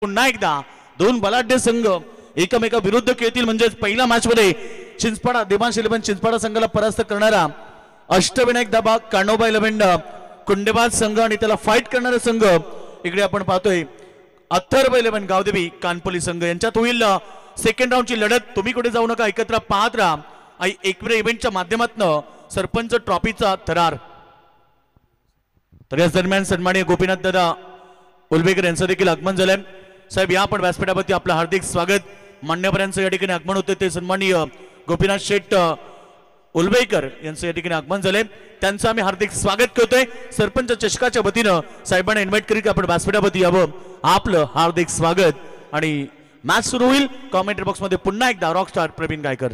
पुन्हा एकदा दोन बलाढ्य संघ एकमेका विरुद्ध खेळतील म्हणजे पहिल्या मॅच मध्ये चिंचपाडा देवांश 11 चिंचपाडा संघाला परास्त करणारा अष्टविनायक दाबा कानोबा 11 कुंडेबाज संघ आणि त्याला फाईट करणारा संघ इकडे आपण पाहतोय अथर्व 11 गावदेवी कानपली संघ यांच्यात होईल सेकंड राऊंडची लढत। तुम्ही कुठे जाऊ नका, एकत्र पाहत राहा आणि एकवेळ इव्हेंटच्या माध्यमातून सरपंच ट्रॉफीचा थरार। तर याच दरम्यान सन्माननीय गोपीनाथ दादा उलवेकर यांचं देखील आगमन झालंय। साहेब या आपण व्यासपीठावरती आपलं हार्दिक स्वागत। मान्यवरांचं या ठिकाणी आगमन होते ते सन्माननीय गोपीनाथ शेठ उलवेकर यांचं या ठिकाणी आगमन झालंय, त्यांचं आम्ही हार्दिक स्वागत करतोय। सरपंच चषकाच्या वतीनं साहेबांना इन्व्हाइट करीत आपण व्यासपीठावरती यावं, आपलं हार्दिक स्वागत। आणि मॅच सुरू होईल। कॉमेंट्री बॉक्स मध्ये पुन्हा एकदा रॉकस्टार प्रवीण गायकर।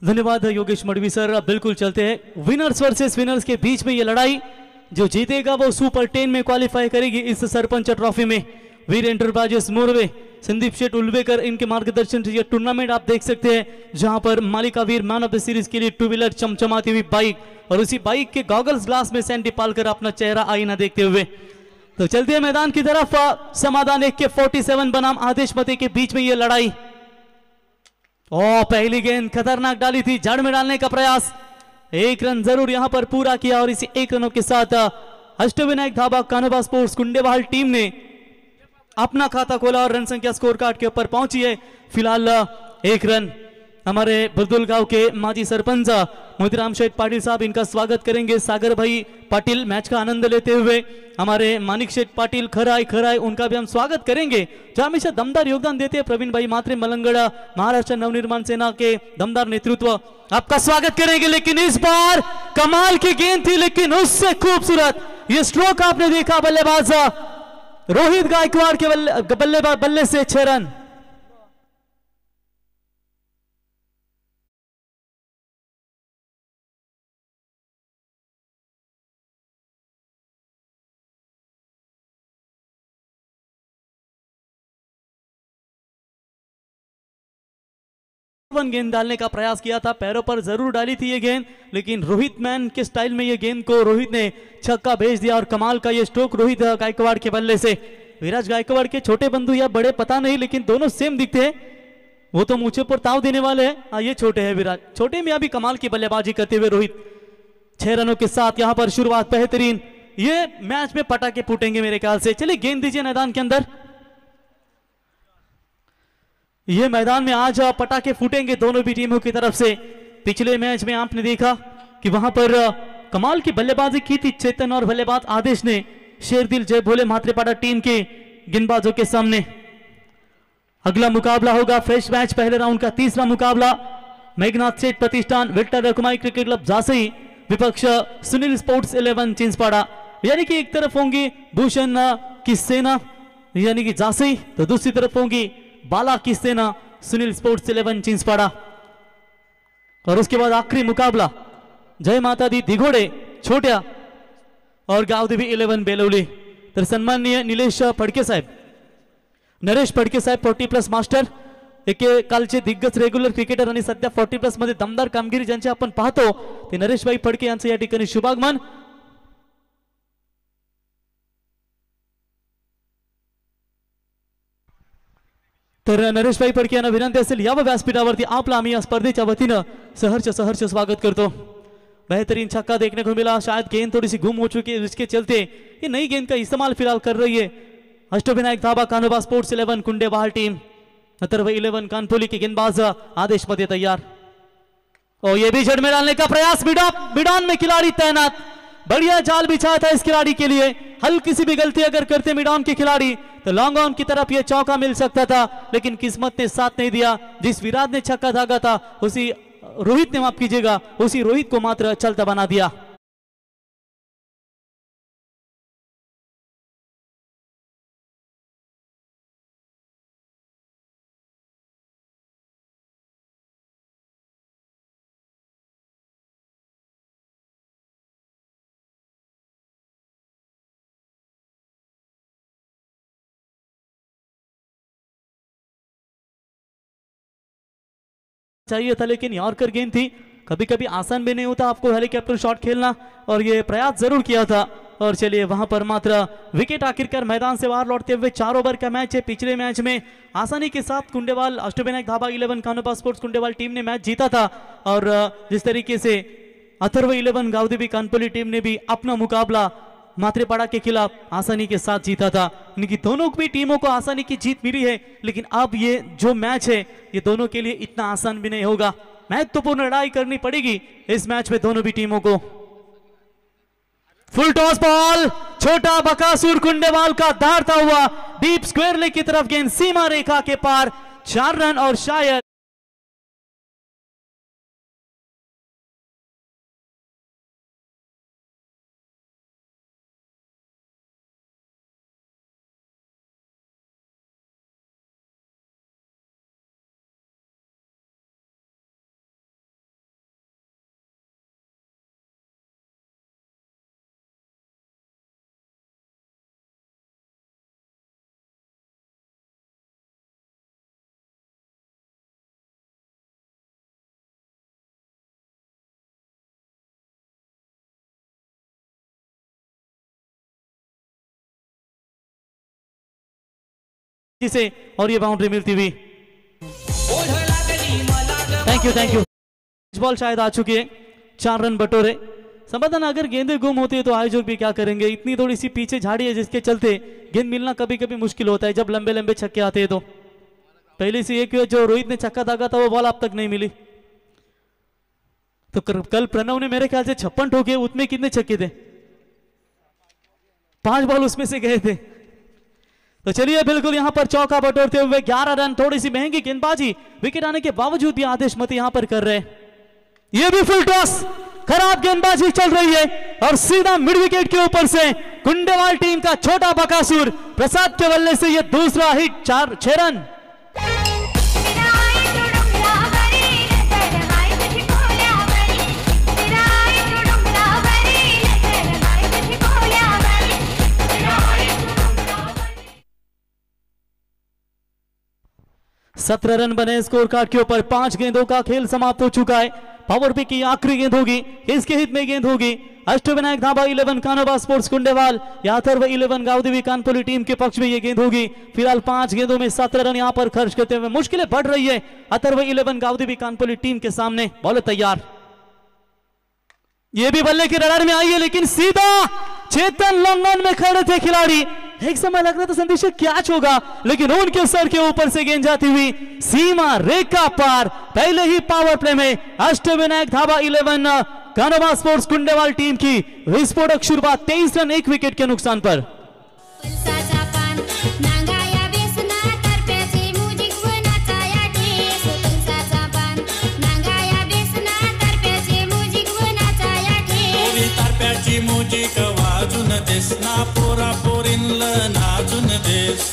धन्यवाद योगेश मडवी सर। बिल्कुल चलते हैं विनर्स वर्सेस विनर्स के बीच में ये लड़ाई, जो जीतेगा वो सुपर 10 में क्वालिफाई करेगी इस सरपंच ट्रॉफी में। वीर एंटरप्राइजेस मोरवे संदीप शेठ उलवेकर इनके मार्गदर्शन से ये टूर्नामेंट आप देख सकते हैं, जहां पर मालिका वीर मैन ऑफ द सीरीज के लिए टू व्हीलर चमचमाती हुई बाइक और उसी बाइक के गॉगल्स ग्लास में सैंडी पालकर अपना चेहरा आईना देखते हुए। तो चलते हैं मैदान की तरफ। समाधान 1 के 47 बनाम आदेश मते के बीच में ये लड़ाई। पहली गेंद खतरनाक डाली थी, जड़ में डालने का प्रयास, एक रन जरूर यहां पर पूरा किया और इसी एक रनों के साथ अष्टविनायक धाबा कानोबा स्पोर्ट्स कुंडेबहाल टीम ने अपना खाता खोला और रन संख्या स्कोर कार्ड के ऊपर पहुंची है। फिलहाल एक रन हमारे बुरदुल गांव के माजी सरपंच मोतीराम शेठ पाटिल साहब, इनका स्वागत करेंगे सागर भाई पाटिल मैच का आनंद लेते हुए। हमारे मानिक शेठ पाटिल खराई उनका भी हम स्वागत करेंगे, जो हमेशा दमदार योगदान देते हैं। प्रवीण भाई मात्रे मलंगड़ा महाराष्ट्र नवनिर्माण सेना के दमदार नेतृत्व, आपका स्वागत करेंगे। लेकिन इस बार कमाल की गेंद थी, लेकिन उससे खूबसूरत ये स्ट्रोक आपने देखा बल्लेबाज रोहित गायकवाड़ के बल्ले से 6 रन। गेंद डालने का प्रयास किया था, पैरों पर जरूर डाली थी ये गेंद, लेकिन रोहित मैन के स्टाइल में ये गेंद को रोहित ने छक्का भेज दिया और कमाल का ये स्ट्रोक रोहित गायकवाड़ के बल्ले से। विराज गायकवाड़ के छोटे बंधु या बड़े पता नहीं, लेकिन दोनों सेम दिखते हैं। वो तो मुझे पर ताव देने वाले हैं, ये छोटे हैं विराज, छोटे में अभी कमाल की बल्लेबाजी करते हुए रोहित 6 रनों के साथ यहां पर शुरुआत बेहतरीन। ये मैच में पटाखे फूटेंगे मेरे ख्याल से। चलिए गेंद दीजिए मैदान के अंदर। ये मैदान में आज पटाखे फूटेंगे दोनों भी टीमों की तरफ से। पिछले मैच में आपने देखा कि वहां पर कमाल की बल्लेबाजी की थी चेतन और बल्लेबाज आदेश ने शेरदिल जय भोले मात्रेपाड़ा टीम के गेंदबाजों के सामने। अगला मुकाबला होगा फ्रेश मैच, पहले राउंड का तीसरा मुकाबला मेघनाथ सेठ प्रतिष्ठान विक्टर रकुमाई क्रिकेट क्लब झांसी विपक्ष सुनील स्पोर्ट्स 11 चिंचपाड़ा। यानी कि एक तरफ होंगी भूषण की सेना यानी कि झांसी, तो दूसरी तरफ होंगी बाला की सेना सुनील स्पोर्ट्स 11 चिंचपाड़ा। और उसके बाद आखिरी मुकाबला जय माता दी दिघोड़े छोट्या और गावदेवी 11 बेलवली। तर सन्माननीय निलेश फडके साहेब, नरेश फडके साहेब 40+ मास्टर, एके कालचे दिग्गज रेग्युलर क्रिकेटर आणि सध्या 40+ मध्ये दमदार कामगिरी ज्यांची आपण पाहतो ते नरेश भाई फडके यांचं या ठिकाणी शुभागमन। तर नरेश भाई फडके यांना विनंती असेल यावं व्यासपीठावरती, आपला आम्ही या स्पर्धेच्या वतीनं सहर्ष स्वागत करतो। बेहतरीन छक्का देखने को मिला, शायद गेंद थोड़ी सी गुम हो चुकी है, जिसके चलते ये नई गेंद का इस्तेमाल फिलहाल कर रही है अष्टविनायक धाबा कानोबा स्पोर्ट्स 11 कुंडेबहाल टीम। अथर्व 11 कानपुली के गेंदबाज आदेश मध्य तैयार, और ये भी जड़ में डालने का प्रयास, मिडान में खिलाड़ी तैनात, बढ़िया जाल बिछाया था इस खिलाड़ी के लिए। हल्की सी भी गलती अगर करते मिडान के खिलाड़ी तो लॉन्ग ऑन की तरफ ये चौका मिल सकता था, लेकिन किस्मत ने साथ नहीं दिया। जिस विराट ने छक्का दागा था उसी रोहित ने, माफ कीजिएगा, उसी रोहित को मात्र चलता बना दिया। चाहिए था, लेकिन यॉर्कर गेंद थी। कभी कभी आसान भी नहीं होता आपको हेलीकॉप्टर शॉट खेलना, और ये प्रयास जरूर किया था। और चलिए वहां पर मात्र विकेट आखिरकार मैदान से बाहर लौटते हुए 4 ओवर का मैच है। पिछले मैच में आसानी के साथ कुंडेवाल अष्टविनायक धाबा 11 कानोबा स्पोर्ट्स कुंडेवाल टीम ने मैच जीता था, और जिस तरीके से अथर्व 11 गावदेवी कानपुली टीम ने भी अपना मुकाबला मात्रेपाड़ा के खिलाफ आसानी के साथ जीता था। इनकी दोनों भी टीमों को आसानी की जीत मिली है, लेकिन अब ये जो मैच है ये दोनों के लिए इतना आसान भी नहीं होगा। महत्वपूर्ण लड़ाई करनी पड़ेगी इस मैच में दोनों भी टीमों को। फुल टॉस बॉल, छोटा बकासुर कुंडेवाल का दहाड़ता हुआ डीप स्क्वायर लेग की तरफ, गेंद सीमा रेखा के पार, 4 रन। और शायद से और ये बाउंड्री मिलती हुई। Thank you. बॉल शायद आ चुकी है, 4 रन बटोरे। समाधान, अगर गेंदें गुम होती है तो आयोजक भी क्या करेंगे। इतनी थोड़ी सी पीछे झाड़ी है जिसके चलते गेंद मिलना कभी कभी मुश्किल होता है जब लंबे लंबे छक्के आते हैं। तो पहले से एक जो रोहित ने छक्का दागा था वो बॉल अब तक नहीं मिली। तो कल प्रणव ने मेरे ख्याल से 56 ठोके, उसमें कितने छक्के थे? 5 बॉल उसमें से गए थे। तो चलिए बिल्कुल यहां पर चौका बटोरते हुए 11 रन। थोड़ी सी महंगी गेंदबाजी विकेट आने के बावजूद भी आदेश मत यहां पर कर रहे हैं। ये भी फुल टॉस, खराब गेंदबाजी चल रही है और सीधा मिड विकेट के ऊपर से कुंडेवाल टीम का छोटा बकासुर प्रसाद के बल्ले से ये दूसरा हिट, 6 रन। सत्रह रन बने स्कोर कार्ड के ऊपर। 5 गेंदों का खेल समाप्त हो चुका है। पावर पिक की आखिरी गेंद होगी, इसके हित में गेंद होगी अष्टविनायक धाबा 11 कानोबा स्पोर्ट्स कुंडेवाल या अथर्व 11 गावदेवी कानपुली टीम के पक्ष में ये गेंद होगी। फिलहाल 5 गेंदों में 17 रन यहां पर खर्च करते हुए मुश्किलें बढ़ रही है अथर्व 11 गावदेवी कानपुली टीम के सामने। बॉलर तैयार, ये भी बल्ले के रडार में आई है, लेकिन सीधा चेतन लॉन्ग ऑन में खड़े थे खिलाड़ी। एक समय लग रहा था संदेश कैच होगा, लेकिन उनके सर के ऊपर से गेंद जाती हुई सीमा रेखा पार। पहले ही पावर प्ले में अष्टविनायक धाबा 11 कानोबा स्पोर्ट्स कुंडेवाल टीम की विस्फोटक शुरुआत 23 रन 1 विकेट के नुकसान पर। म्युझिक वाजून देस ना पोरा पोरीनला नाचून देस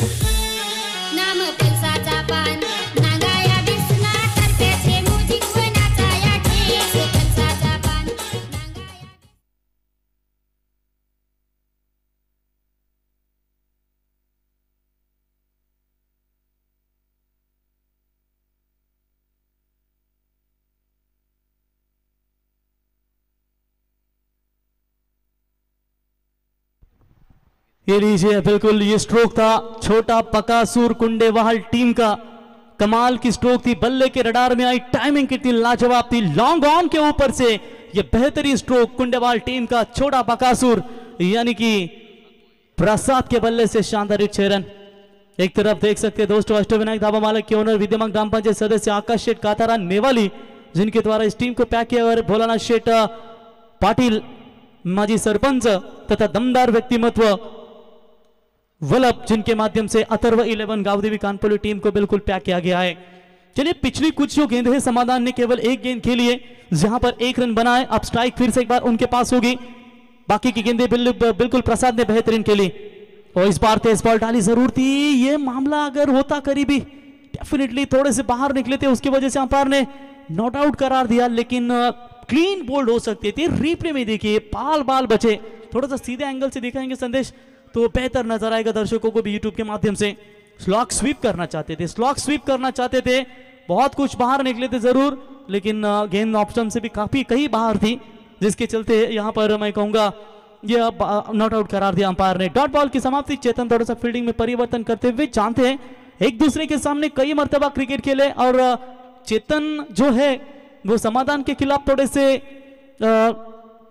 नाम पल्साचा पान नागाया बेसना तरप्याचे म्युझिक नाचाया ठेस पल्साचा पान नागाया। ये लीजिए, बिल्कुल ये स्ट्रोक था छोटा बकासुर कुंडेवाल टीम का। कमाल की स्ट्रोक थी, बल्ले के रडार में आई, टाइमिंग कितनी लाजवाब थी, लॉन्ग ऑन के ऊपर से ये बेहतरीन स्ट्रोक कुंडेवाल टीम का छोटा बकासुर यानी कि प्रसाद के बल्ले से शानदार 6 रन। एक तरफ देख सकते हैं दोस्तों अष्टविनायक धाबा मालक के ओनर विद्यमान ग्राम पंचायत सदस्य आकाश शेठ कातारान नेवाली, जिनके द्वारा इस टीम को पैक किया, और भोलानाथ शेठ पाटिल माजी सरपंच तथा दमदार व्यक्तिमत्व वल्लभ, जिनके माध्यम से अथर्व 11 गावदेवी कानपुली टीम को बिल्कुल पैक किया गया है। चलिए पिछली कुछ जो गेंद है समाधान ने केवल एक गेंद खेली है जहां पर 1 रन बना है। अब स्ट्राइक फिर से एक बार उनके पास होगी, बाकी की गेंदें बिल्कुल प्रसाद ने बेहतरीन खेली और इस बार तेज बॉल डाली जरूर थी। ये मामला अगर होता करीबी डेफिनेटली थोड़े से बाहर निकले थे, उसकी वजह से अंपायर ने नॉट आउट करार दिया, लेकिन क्लीन बोल्ड हो सकती थी। रिप्ले में देखिए बाल बाल बचे, थोड़ा सा सीधे एंगल से दिखाएंगे संदेश तो बेहतर नजर आएगा दर्शकों को भी यूट्यूब के माध्यम से। स्लॉक स्वीप करना चाहते थे, बहुत कुछ बाहर निकले थे जरूर, लेकिन गेंद ऑप्शन से भी काफी कहीं बाहर थी, जिसके चलते यहाँ पर मैं कहूंगा ये नॉट आउट करार दिया अंपायर ने। डॉट बॉल की समाप्ति। चेतन थोड़ा सा फील्डिंग में परिवर्तन करते हुए, जानते हैं एक दूसरे के सामने कई मर्तबा क्रिकेट खेले और चेतन जो है वो समाधान के खिलाफ थोड़े से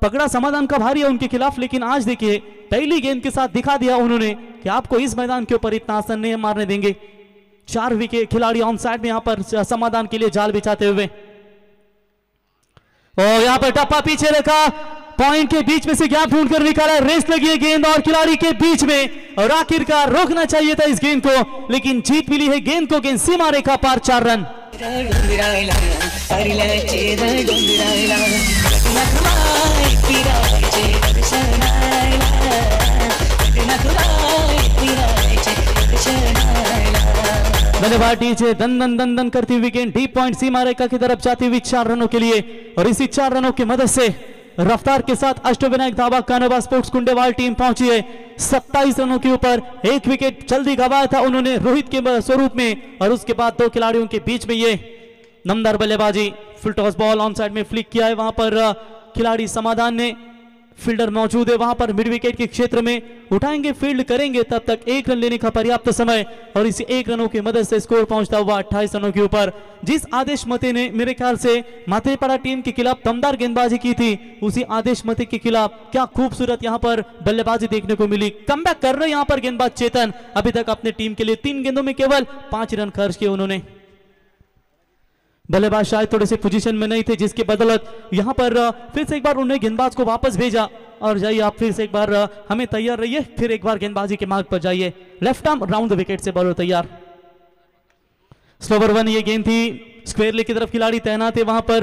पकड़ा समाधान का भारी है उनके खिलाफ, लेकिन आज देखिए पहली गेंद के साथ दिखा दिया उन्होंने कि आपको इस मैदान के ऊपर इतना आसान नहीं मारने देंगे। 4 विकेट खिलाड़ी ऑन साइड में यहां पर समाधान के लिए जाल बिछाते हुए, और यहां पर टप्पा पीछे रखा, पॉइंट के बीच में से गैप ढूंढ कर निकाला, रेस लगी है गेंद और खिलाड़ी के बीच में, और आखिरकार रोकना चाहिए था इस गेंद को, लेकिन जीत मिली है गेंद को, गेंद सीमा रेखा पार 4 रन। बल्लेबाज डीजे दन दन दन दन करती हुई गेंद डीप पॉइंट सीमा रेखा की तरफ जाती हुई 4 रनों के लिए, और इसी 4 रनों की मदद से रफ्तार के साथ अष्टविनायक दावा कानोबा स्पोर्ट्स कुंडेवाल टीम पहुंची है 27 रनों के ऊपर। 1 विकेट जल्दी गंवाया था उन्होंने रोहित के स्वरूप में, और उसके बाद 2 खिलाड़ियों के बीच में ये दमदार बल्लेबाजी, full toss ball on side में फ्लिक किया है, वहां पर खिलाड़ी समाधान ने, फील्डर मौजूद है वहां पर मिड विकेट के क्षेत्र में, उठाएंगे फील्ड करेंगे, तब तक 1 रन लेने का पर्याप्त समय, और इसी 1 रनों की मदद से स्कोर पहुंचता हुआ 28 रनों के ऊपर। जिस आदेश मते ने मेरे ख्याल से माथेपाड़ा टीम के खिलाफ दमदार गेंदबाजी की थी, उसी आदेश मते के खिलाफ क्या खूबसूरत यहां पर बल्लेबाजी देखने को मिली। कमबैक कर रहे यहां पर गेंदबाज चेतन, अभी तक अपने टीम के लिए 3 गेंदों में केवल 5 रन खर्च किए उन्होंने। बल्लेबाज शायद थोड़े से पोजीशन में नहीं थे, जिसके बदौलत यहां पर फिर से एक बार उन्होंने गेंदबाज को वापस भेजा, और जाइए आप फिर से एक बार हमें तैयार रहिए, फिर एक बार गेंदबाजी के मार्ग पर जाइए। Left arm round the wicket से बॉलर तैयार। स्लोवर 1 ये गेंद थी, स्क्वायर लेग की तरफ खिलाड़ी तैनात है, वहां पर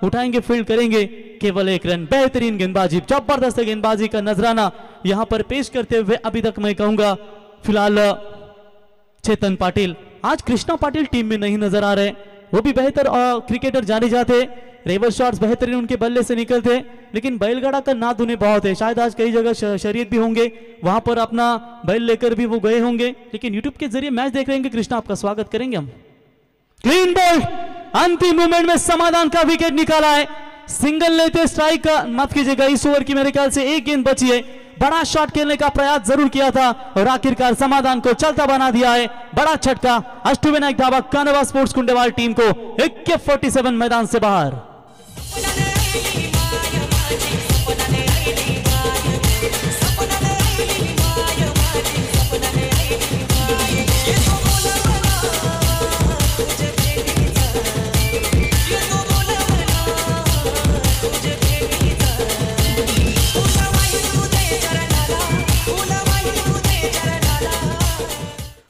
उठाएंगे फील्ड करेंगे, केवल 1 रन। बेहतरीन गेंदबाजी, जबरदस्त गेंदबाजी का नजराना यहां पर पेश करते हुए अभी तक मैं कहूंगा फिलहाल चेतन पाटिल। आज कृष्णा पाटिल टीम में नहीं नजर आ रहे, वो भी बेहतर क्रिकेटर जाने जाते, रिवर्स शॉट्स बेहतरीन उनके बल्ले से निकलते, लेकिन बैलगाड़ा का नाद उन्हें बहुत है। शायद आज कई जगह शरीयत भी होंगे, वहां पर अपना बैल लेकर भी वो गए होंगे, लेकिन यूट्यूब के जरिए मैच देख रहे हैं। कृष्णा आपका स्वागत करेंगे हम। क्लीन बॉल, अंतिम मूवमेंट में समाधान का विकेट निकाला है, सिंगल लेते स्ट्राइक का, माफ कीजिएगा इस ओवर की मेरे ख्याल से 1 गेंद बची है। बड़ा शॉट खेलने का प्रयास जरूर किया था, और आखिरकार समाधान को चलता बना दिया है। बड़ा झटका, अष्टविनायक दावा कानोबा स्पोर्ट्स कुंडेवाल टीम को 47 मैदान से बाहर।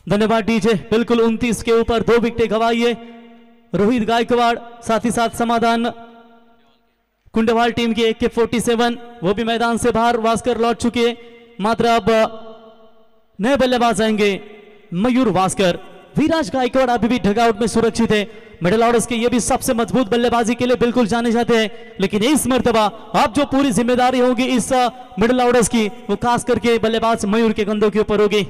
धन्यवाद डीजे। बिल्कुल 29 के ऊपर 2 विकेट गंवाई है रोहित गायकवाड़, साथ ही साथ समाधान कुंडेवाल टीम की 47, वो भी मैदान से बाहर। वास्कर लौट चुके, मात्र अब नए बल्लेबाज आएंगे, मयूर वास्कर। विराज गायकवाड़ अभी भी डगआउट में सुरक्षित है। मिडिल ऑर्डर्स के ये भी सबसे मजबूत बल्लेबाजी के लिए बिल्कुल जाने जाते हैं, लेकिन इस मर्तबा अब जो पूरी जिम्मेदारी होगी इस मिडिल ऑर्डर्स की, वो खास करके बल्लेबाज मयूर के कंधों के ऊपर होगी।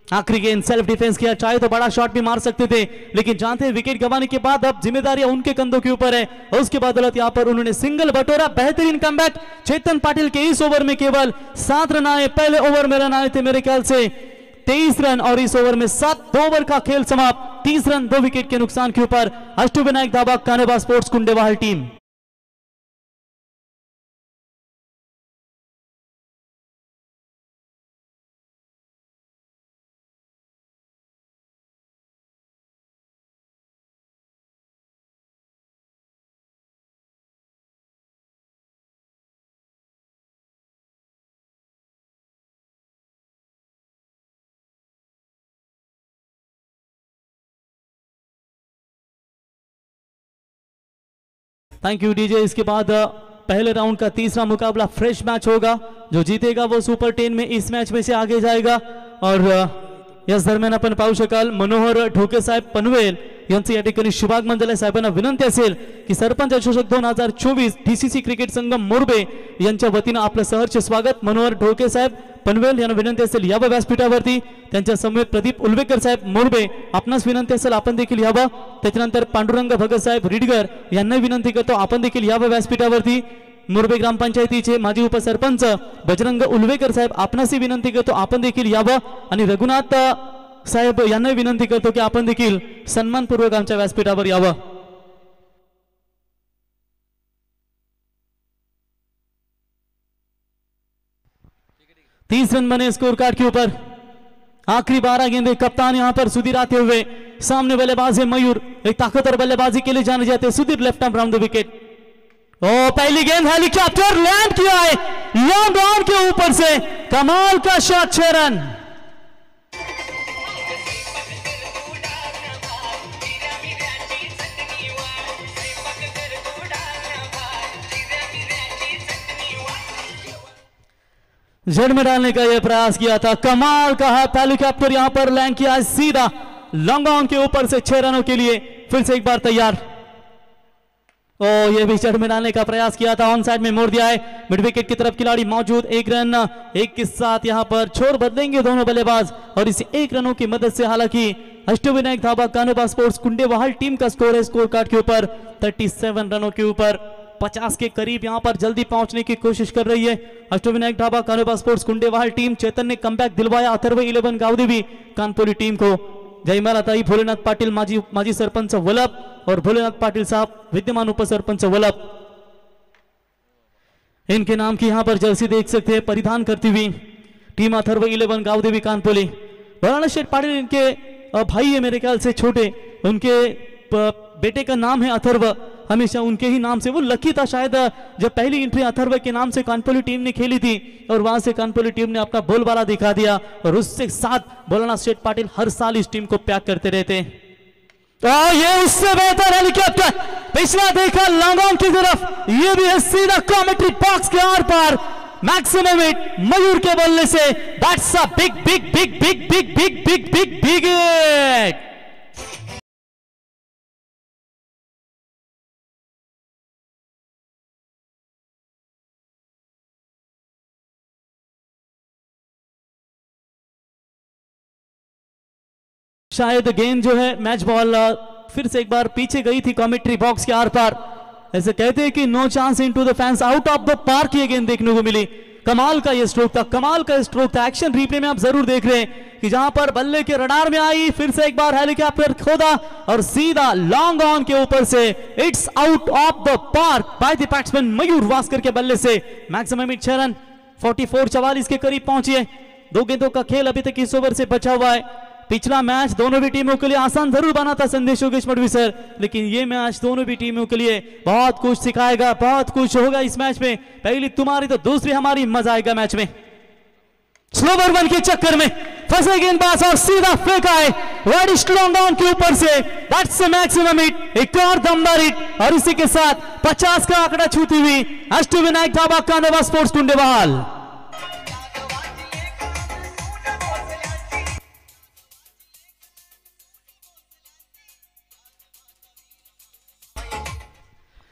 आखिरी गेंद सेल्फ डिफेंस किया, चाहे तो बड़ा शॉट भी मार सकते थे, लेकिन जानते हैं विकेट गंवाने के बाद अब जिम्मेदारियां उनके कंधों के ऊपर है, और उसके बदौलत यहां पर उन्होंने सिंगल बटोरा। बेहतरीन कमबैक चेतन पाटिल के। इस ओवर में केवल 7 रन आए, पहले ओवर में रन आए थे मेरे ख्याल से 23 रन, और इस ओवर में 2 ओवर का खेल समाप्त, 30 रन 2 विकेट के नुकसान के ऊपर अष्टविनायक दावा Kanoba sports Kundewal team. Thank you DJ. इसके बाद पहले राउंड का तीसरा मुकाबला फ्रेश मैच होगा, जो जीतेगा वो सुपर 10 में इस मैच में से आगे जाएगा। और यस दरम्यान आपण पाहू शकाल मनोहर ढोके साहेब पनवेल यांचं या ठिकाणी शुभागमन झालंय. साहेबांना विनंती असेल की सरपंच चषक 2024 DCC क्रिकेट संघ मोरबे यांच्या वतीनं आपलं सहर्ष स्वागत. मनोहर ढोके साहेब पनवेल यांना विनंती असेल यावं व्यासपीठावरती. त्यांच्या समवेत प्रदीप उलवेकर साहेब मोरबे आपणास विनंती असेल आपण देखील यावं. त्याच्यानंतर पांडुरंग भगत साहेब रिडगर यांना विनंती करतो आपण देखील यावं व्यासपीठावरती. मोरबे ग्रामपंचायतीचे माजी उपसरपंच बजरंग उलवेकर साहेब आपणासही विनंती करतो आपण देखील यावं. आणि रघुनाथ साहेब यांना विनंती करतो की आपण देखील सन्मानपूर्वक आमच्या व्यासपीठावर यावं. तीस रन बने स्कोर कार्ड के ऊपर. आखिरी 12 गेंदे. कप्तान यहां पर सुधीर आते हुए. सामने बल्लेबाज है मयूर. एक ताकतवर बल्लेबाजी के लिए जाने जाते Sudhir left arm round the wicket. ओ पहली गेंद हेलीकॉप्टर लैंड किया है लॉन्ग ऑन के ऊपर से. कमाल का शॉट. 6 रन. जड़ में डालने का यह प्रयास किया था. कमाल का हाथ. हेलीकॉप्टर यहां पर लैंड किया सीधा लॉन्ग ऑन के ऊपर से 6 रनों के लिए. फिर से एक बार तैयार. ओ ये भी जड़ में डालने का प्रयास किया था. ऑन साइड में मोड़ दिया है. मिड विकेट की तरफ खिलाड़ी मौजूद. 1 रन 1 के साथ यहां पर छोर बदलेंगे दोनों बल्लेबाज. और इस 1 रनों की मदद से हालांकि अष्टविनायक धाबा कानोबा स्पोर्ट्स कुंडेवाहाल टीम का स्कोर है स्कोर कार्ड के ऊपर 37 रनों के ऊपर. 50 के करीब यहां पर जल्दी पहुंचने की कोशिश कर रही है अष्टविनायक ढाबा कानोबा स्पोर्ट्स कुंडेवाहाल टीम. चेतन ने कमबैक दिलवाया अथर्व 11 गावदेवी कानपुरी टीम को. जयमालाताई भोलेनाथ पाटिल माजी सरपंच वलप और भोलेनाथ पाटिल साहब विद्यमान उपसरपंच वलप. इनके नाम की यहां पर जर्सी देख सकते हैं परिधान करती हुई टीम अथर्व 11 गावदेवी कानपुरी. भोलानाथ शेठ पाटिल इनके भाई है मेरे ख्याल से छोटे. उनके बेटे का नाम है अथर्व. हमेशा उनके ही नाम से वो लकी था शायद जब पहली एंट्री अथर्व के नाम से कानपुरी टीम ने खेली थी और वहां से कानपुरी टीम ने अपना बोलबाला दिखा दिया. और उससे साथ भोलानाथ शेठ पाटिल हर साल इस टीम को पैक करते रहते. तो ये उससे बेहतर हेलीकॉप्टर पिछला देखा लॉन्ग ऑन की तरफ. ये भी है सीधा कमेंट्री बॉक्स के आर पार. मैक्सिमम हिट मयूर के बल्ले से. That's a big big big big big big big big big hit. शायद गेंद जो है मैच बॉल फिर से एक बार पीछे गई थी कमेंट्री बॉक्स के आर पार. ऐसे कहते हैं कि no chance into the fans out of the park ये गेंद देखने को मिली. कमाल का ये स्ट्रोक था. कमाल का स्ट्रोक था. एक्शन रिप्ले में आप जरूर देख रहे हैं कि जहां पर बल्ले के रडार में आई फिर से एक बार हेलीकॉप्टर खोदा और सीधा लॉन्ग ऑन के ऊपर से. It's out of the park by the batsman Mayur Vaskar के बल्ले से. Maximum hit 6 run. 44-44 के करीब पहुंची है. 2 गेंदों का खेल अभी तक इस ओवर से बचा हुआ है. पिछला मैच दोनों भी टीमों के लिए आसान जरूर बना था संदेश योगेश मडवी सर. लेकिन ये मैच दोनों भी टीमों के लिए बहुत कुछ सिखाएगा. बहुत कुछ होगा इस मैच में. पहली तुम्हारी तो दूसरी हमारी. मजा आएगा मैच में. स्लोवर वन के चक्कर में फंसे गेंदबाज और सीधा फेंका है राइट लॉन्ग ऑन के ऊपर से. That's the maximum hit. एक और दमदार हिट और इसी के साथ 50 का आंकड़ा छूती हुई अष्टविनायक ढाबा कानोबा स्पोर्ट्स कुंडेवाहाल.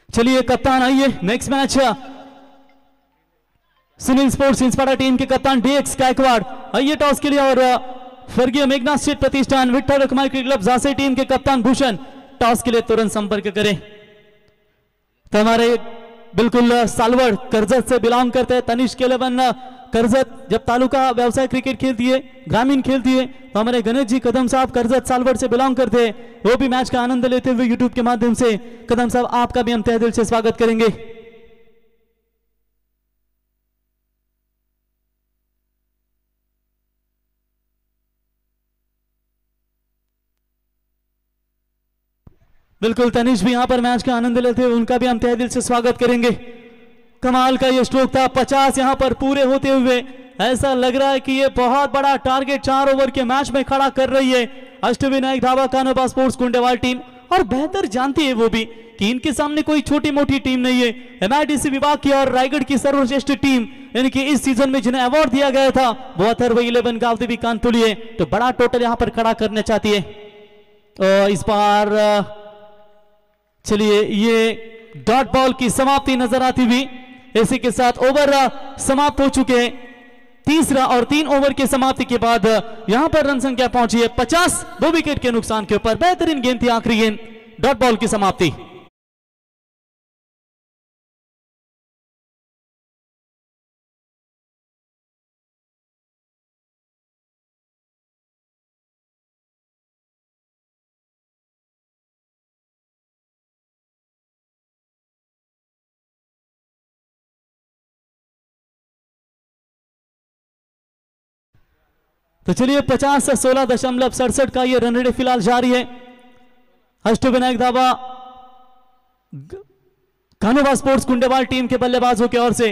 चलिए कप्तान आइए. Next match Sunil sports Inspira team के कप्तान DX गायकवाड़ आइए टॉस के लिए. और स्वर्गीय मेघनाथ स्टेट प्रतिष्ठान Vitthal Rakhumai cricket club Jhansi team के कप्तान भूषण टॉस के लिए तुरंत संपर्क करें. तो हमारे बिल्कुल सालवड़ कर्जत से बिलोंग करते हैं तनिष्क 11 कर्जत. जब तालुका व्यवसाय क्रिकेट खेलती है ग्रामीण खेलती है तो हमारे गणेश जी कदम साहब कर्जत सालवड़ से बिलोंग करते हैं. वो भी मैच का आनंद लेते हुए यूट्यूब के माध्यम से. कदम साहब आपका भी हम तहे दिल से स्वागत करेंगे. बिल्कुल तनिष भी यहां पर मैच का आनंद लेते हुए उनका भी हम तहे दिल से स्वागत करेंगे. कमाल का ये स्ट्रोक था. 50 यहां पर पूरे होते हुए ऐसा लग रहा है कि ये बहुत बड़ा टारगेट 4 ओवर के मैच में खड़ा कर रही है अष्टविनायक ढाबा कानोबा स्पोर्ट्स कुंडेवाहाल टीम. और बेहतर जानती है वो भी कि इनके सामने कोई छोटी मोटी टीम नहीं है. MIDC विभाग की और रायगढ़ की सर्वश्रेष्ठ टीम इनकी इस सीजन में जिन्हें अवार्ड दिया गया था वो अथर्व 11 गावदेवी कानपुरी है. तो बड़ा टोटल यहां पर खड़ा करना चाहती है. इस बार चलिए ये डॉट बॉल की समाप्ति नजर आती हुई। इसी के साथ ओवर समाप्त हो चुके हैं। तीसरा और 3 ओवर की समाप्ति के बाद यहां पर रन संख्या पहुंची है 50, 2 विकेट के नुकसान के ऊपर। बेहतरीन गेंद थी, आखिरी गेंद, डॉट बॉल की समाप्ति। तो चलिए 50 से 16.67 का ये रन रेट फिलहाल जारी है। अष्टविनायक दावा कानोबा स्पोर्ट्स कुंडेवाल टीम के बल्लेबाजों की ओर से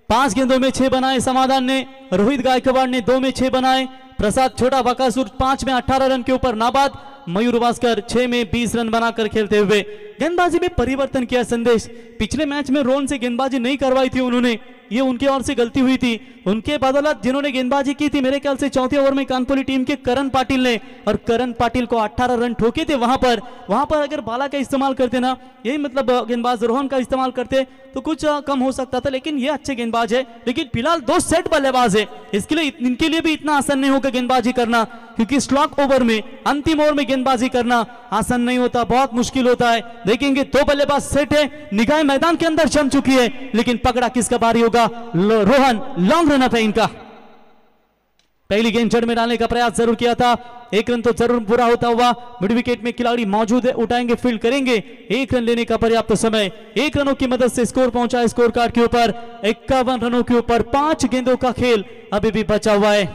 5 गेंदों में 6 बनाए समाधान ने, रोहित गायकवाड़ ने 2 में 6 बनाए, प्रसाद छोटा बकासुर 5 में 18 रन के ऊपर नाबाद, मयूर वास्कर 6 में 20 रन बनाकर खेलते हुए। गेंदबाजी में परिवर्तन किया संदेश। पिछले मैच में रोहन से गेंदबाजी नहीं करवाई थी उन्होंने, ये उनकी ओर से गलती हुई थी। उनके बदौलत जिन्होंने गेंदबाजी की थी मेरे ख्याल से चौथे ओवर में कानपुरी टीम के करण पाटिल ने, और करण पाटिल को 18 रन ठोके थे। वहां पर अगर बाला का इस्तेमाल करते ना, यही मतलब गेंदबाज रोहन का इस्तेमाल करते तो कुछ कम हो सकता था। लेकिन ये अच्छे गेंदबाज है, लेकिन फिलहाल 2 सेट बल्लेबाज है, इसके लिए इनके लिए भी इतना आसान नहीं होगा गेंदबाजी करना, क्योंकि स्लॉक ओवर में, अंतिम ओवर में गेंदबाजी करना आसान नहीं होता, बहुत मुश्किल होता है। देखेंगे 2 बल्लेबाज सेट है, निगाहें मैदान के अंदर जम चुकी है, लेकिन पकड़ा किसका बारी होगा? रोहन, लॉन्ग रन अप है इनका। पहली गेंद जड़ में डालने का प्रयास जरूर किया था, 1 रन तो जरूर पूरा होता हुआ। मिड विकेट में खिलाड़ी मौजूद है, उठाएंगे, फील्ड करेंगे, 1 रन लेने का पर्याप्त समय। 1 रनों की मदद से स्कोर पहुंचा है स्कोर कार्ड के ऊपर 51 रनों के ऊपर। 5 गेंदों का खेल अभी भी बचा हुआ है।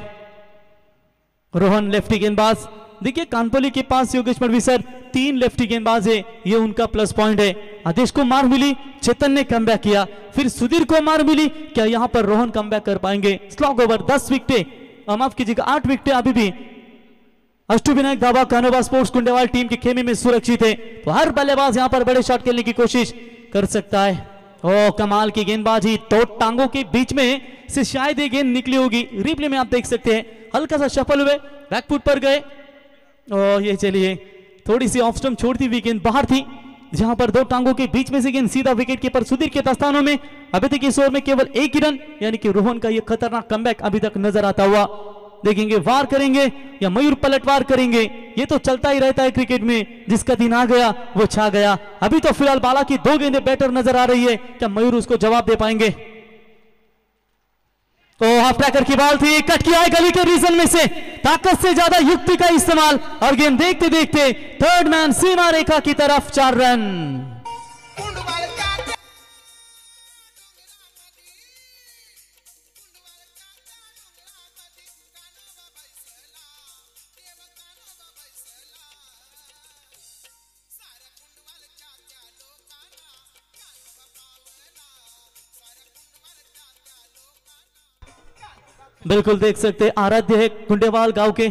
रोहन लेफ्टी गेंदबाज, देखिए कानपुरी के पास योगेश मडवी सर 3 लेफ्टी गेंदबाज है, ये उनका प्लस पॉइंट है। आदेश को मार मिली, चेतन ने कमबैक किया, फिर सुधीर को मार मिली, क्या यहां पर रोहन कमबैक कर पाएंगे? स्लॉग ओवर 10 विकेटें, माफ कीजिएगा 8 विकेटें अभी भी अष्टविनायक दावा कानोबा स्पोर्ट्स कुंडेवाल टीम के खेमे में सुरक्षित है। तो हर बल्लेबाज यहां पर बड़े शॉट खेलने की कोशिश कर सकता है। ओ कमाल की गेंदबाजी, 2 टांगों के बीच में से शायद ये गेंद निकली होगी। रिप्ले में आप देख सकते हैं, हल्का सा शफल हुए, बैकफुट पर गए। ओ ये चलिए थोड़ी सी ऑफ स्टंप छोड़ती हुई गेंद बाहर थी, जहां पर 2 टांगों के बीच में से गेंद सीधा विकेट कीपर सुधीर के दस्तानों में। अभी तक इस ओवर में केवल 1 ही रन, यानी कि रोहन का यह खतरनाक कमबैक अभी तक नजर आता हुआ। देखेंगे वार करेंगे या मयूर पलटवार करेंगे, ये तो चलता ही रहता है क्रिकेट में, जिसका दिन आ गया वो छा गया। अभी तो फिलहाल बाला की 2 गेंदें बेटर नजर आ रही है, क्या मयूर उसको जवाब दे पाएंगे? तो हाफ ट्रैकर की बॉल थी, कट किया है गली के रीजन में से, ताकत से ज्यादा युक्ति का इस्तेमाल, और गेंद देखते देखते थर्ड मैन सीमा रेखा की तरफ 4 रन। बिल्कुल देख सकते हैं, आराध्य है कुंडेवाल गांव के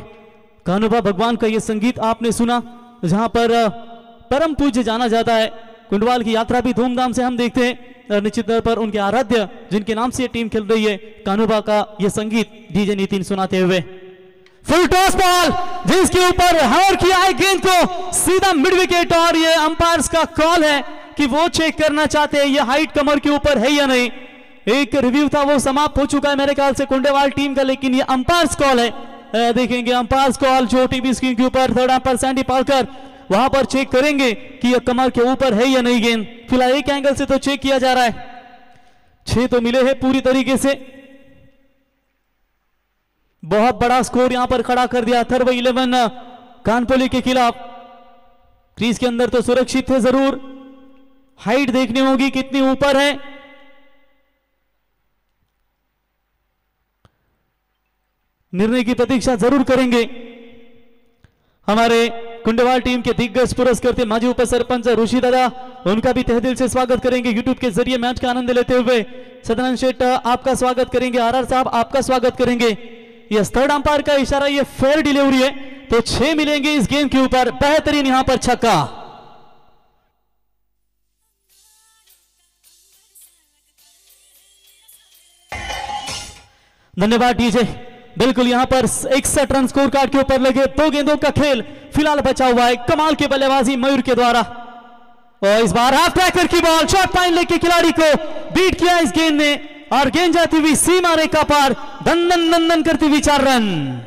कानोबा भगवान का ये संगीत आपने सुना, जहां पर परम पूज्य जाना जाता है। कुंडेवाल की यात्रा भी धूमधाम से हम देखते हैं, और निश्चित तौर पर उनके आराध्य जिनके नाम से ये टीम खेल रही है, कानोबा का ये संगीत डीजे नितिन सुनाते हुए। फुल टॉस बॉल, जिसके ऊपर हमर किया है गेंद को सीधा मिड विकेट, और ये अंपायर्स का कॉल है कि वो चेक करना चाहते हैं ये हाइट कमर के ऊपर है या नहीं। एक रिव्यू था वो समाप्त हो चुका है मेरे ख्याल से कुंडेवाल टीम का, लेकिन ये अंपायर्स कॉल है। देखेंगे अंपायर्स कॉल जो टीवी स्क्रीन के ऊपर थर्ड अंपायर सैंडी पालकर वहां पर चेक करेंगे कि ये कमर के ऊपर है या नहीं गेंद। फिलहाल एक एंगल से तो चेक किया जा रहा है, 6 तो मिले हैं पूरी तरीके से। बहुत बड़ा स्कोर यहां पर खड़ा कर दिया अथर्व 11 कानपुरी के खिलाफ। क्रीज के अंदर तो सुरक्षित थे जरूर, हाइट देखनी होगी कितनी ऊपर है। निर्णय की प्रतीक्षा जरूर करेंगे। हमारे कुंडेवाल टीम के दिग्गज पुरस्कृत माजी उप सरपंच ऋषि दादा, उनका भी तहे दिल से स्वागत करेंगे यूट्यूब के जरिए मैच का आनंद लेते हुए। सदानंद शेठ आपका स्वागत करेंगे, आरआर साहब आपका स्वागत करेंगे। यह थर्ड अंपायर का इशारा, ये फेयर डिलीवरी है, तो 6 मिलेंगे इस गेंद के ऊपर। बेहतरीन यहां पर छक्का। धन्यवाद डीजे। बिल्कुल यहाँ पर 61 रन स्कोर कार्ड के ऊपर लगे। 2 गेंदों का खेल फिलहाल बचा हुआ है। कमाल की बल्लेबाजी मयूर के द्वारा, और इस बार हाफ ट्रैकर की बॉल शॉर्ट लाइन लेके खिलाड़ी को बीट किया इस गेंद ने, और गेंद जाती हुई सीमा रेखा पार, दंदन दंदन करती हुई 4 रन।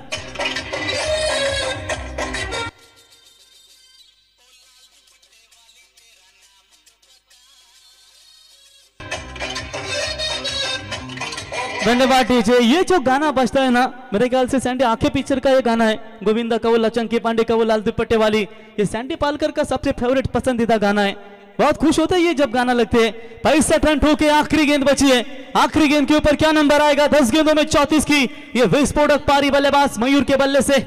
धन्यवाद डीजे। ये जो गाना बजता है ना, मेरे ख्याल से सैंडी आंखें पिक्चर का ये गाना है, गोविंदा का वो, लचंकी पांडे का वो, लाल दुपट्टे वाली, ये सैंडी पालकर का सबसे फेवरेट पसंदीदा गाना है। बहुत खुश होता है ये जब गाना लगते हैं। 65 रन ठोके, आखिरी गेंद बची है। आखिरी गेंद के ऊपर क्या नंबर आएगा? 10 गेंदों में 34 की ये विस्फोटक पारी बल्लेबाज मयूर के बल्ले से।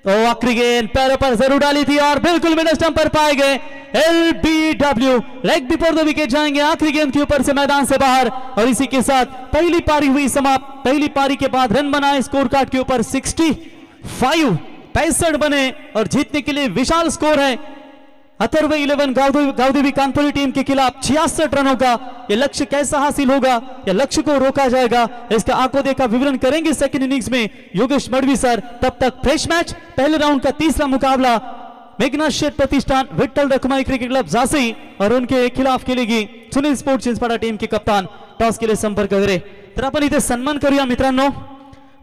तो आखिरी गेंद पैरों पर जरूर डाली थी और बिल्कुल मिड स्टंप पर पाए गए। LBW leg before the wicket जाएंगे आखिरी गेंद के ऊपर से मैदान से बाहर, और इसी के साथ पहली पारी हुई समाप्त। पहली पारी के बाद रन बनाए स्कोर कार्ड के ऊपर 65 बने, और जीतने के लिए विशाल स्कोर है अथर्व 11 गावदेवी कानपुरी टीम के खिलाफ 66 रनों का। यह लक्ष्य कैसा हासिल होगा, या लक्ष्य को रोका जाएगा, इसका आंखों देखा विवरण करेंगे सेकंड इनिंग्स में योगेश मडवी सर। तब तक फ्रेश मैच, पहले राउंड का तीसरा मुकाबला मेघनाथ शेठ प्रतिष्ठान विठ्ठल रखुमाई क्रिकेट क्लब झांसी और उनके खिलाफ खेलेगी सुनील स्पोर्ट्स चिंचपाडा टीम के कप्तान। टॉस केले संपर्क करे, तर आपण इथे सन्मान करूया मित्रांनो।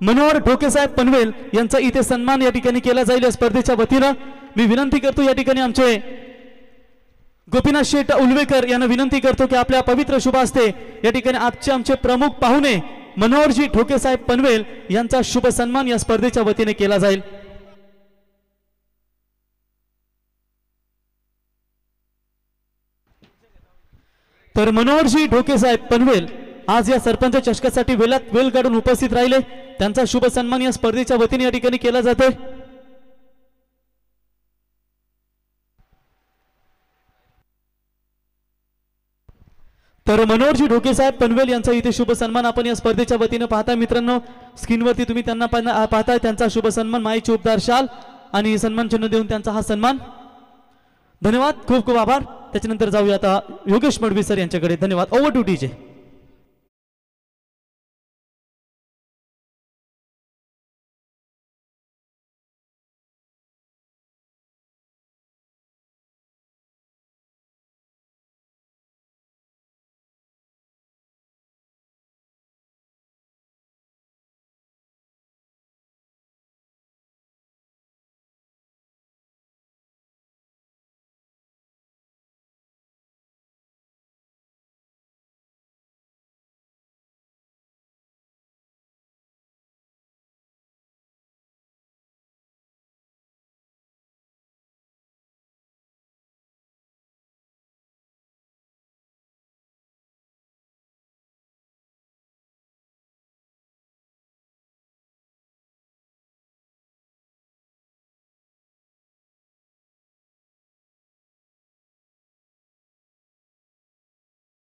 मनोहर ढोके साहेब पनवेल यांचा इथे सन्मान या ठिकाणी केला जाईल या स्पर्धेच्या वतीनं। मी विनंती करतो या ठिकाणी आमचे गोपीनाथ शेठ उलवेकर यांना विनंती करतो की आपल्या पवित्र शुभ हस्ते या ठिकाणी आमचे प्रमुख पाहुणे मनोहरजी ढोके साहेब पनवेल यांचा शुभ सन्मान या स्पर्धेच्या वतीने केला जाईल। तर मनोहरजी ढोके साहेब पनवेल आज या सरपंच चषकासाठी वेल काढून उपस्थित राहिले, त्यांचा शुभ सन्मान या स्पर्धेच्या वतीने या ठिकाणी केला जातोय। तर मनोहरजी ढोके साहेब पनवेल यांचा इथे शुभ सन्मान आपण या स्पर्धेच्या वतीने पाहताय मित्रांनो। स्क्रीनवरती तुम्ही त्यांना पाहताय, त्यांचा शुभ सन्मान माईची उपदार शाल आणि सन्मान चिन्ह देऊन त्यांचा हा सन्मान। धन्यवाद, खूप खूप आभार। त्याच्यानंतर जाऊया आता योगेश मडवी सर यांच्याकडे। धन्यवाद, ओव्हर टू डीजे।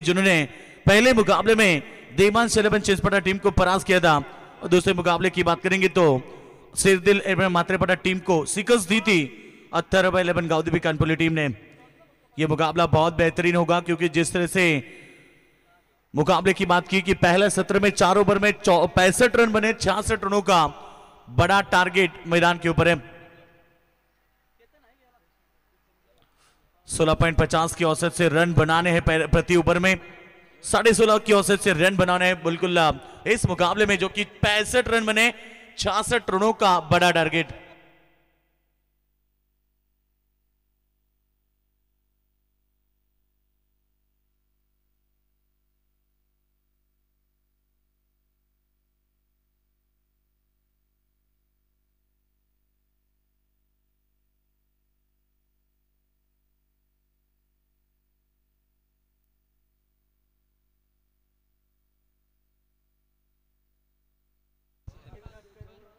जिन्होंने पहले मुकाबले में देवांश 11 चिंचपाडा टीम को परास्त किया था, और दूसरे मुकाबले की बात करेंगे तो सिरदिल 11 मात्रेपाड़ा टीम को शिकस्त दी थी अथर्व 11 गावदेवी कानपुरी टीम ने। यह मुकाबला बहुत बेहतरीन होगा, क्योंकि जिस तरह से मुकाबले की बात की कि पहले सत्र में 4 ओवर में 65 रन बने, 66 रनों का बड़ा टारगेट मैदान के ऊपर है। 16.50 की औसत से रन बनाने हैं प्रति ओवर में, 16.5 की औसत से रन बनाने हैं बिल्कुल इस मुकाबले में, जो कि 65 रन बने, 66 रनों का बड़ा टारगेट।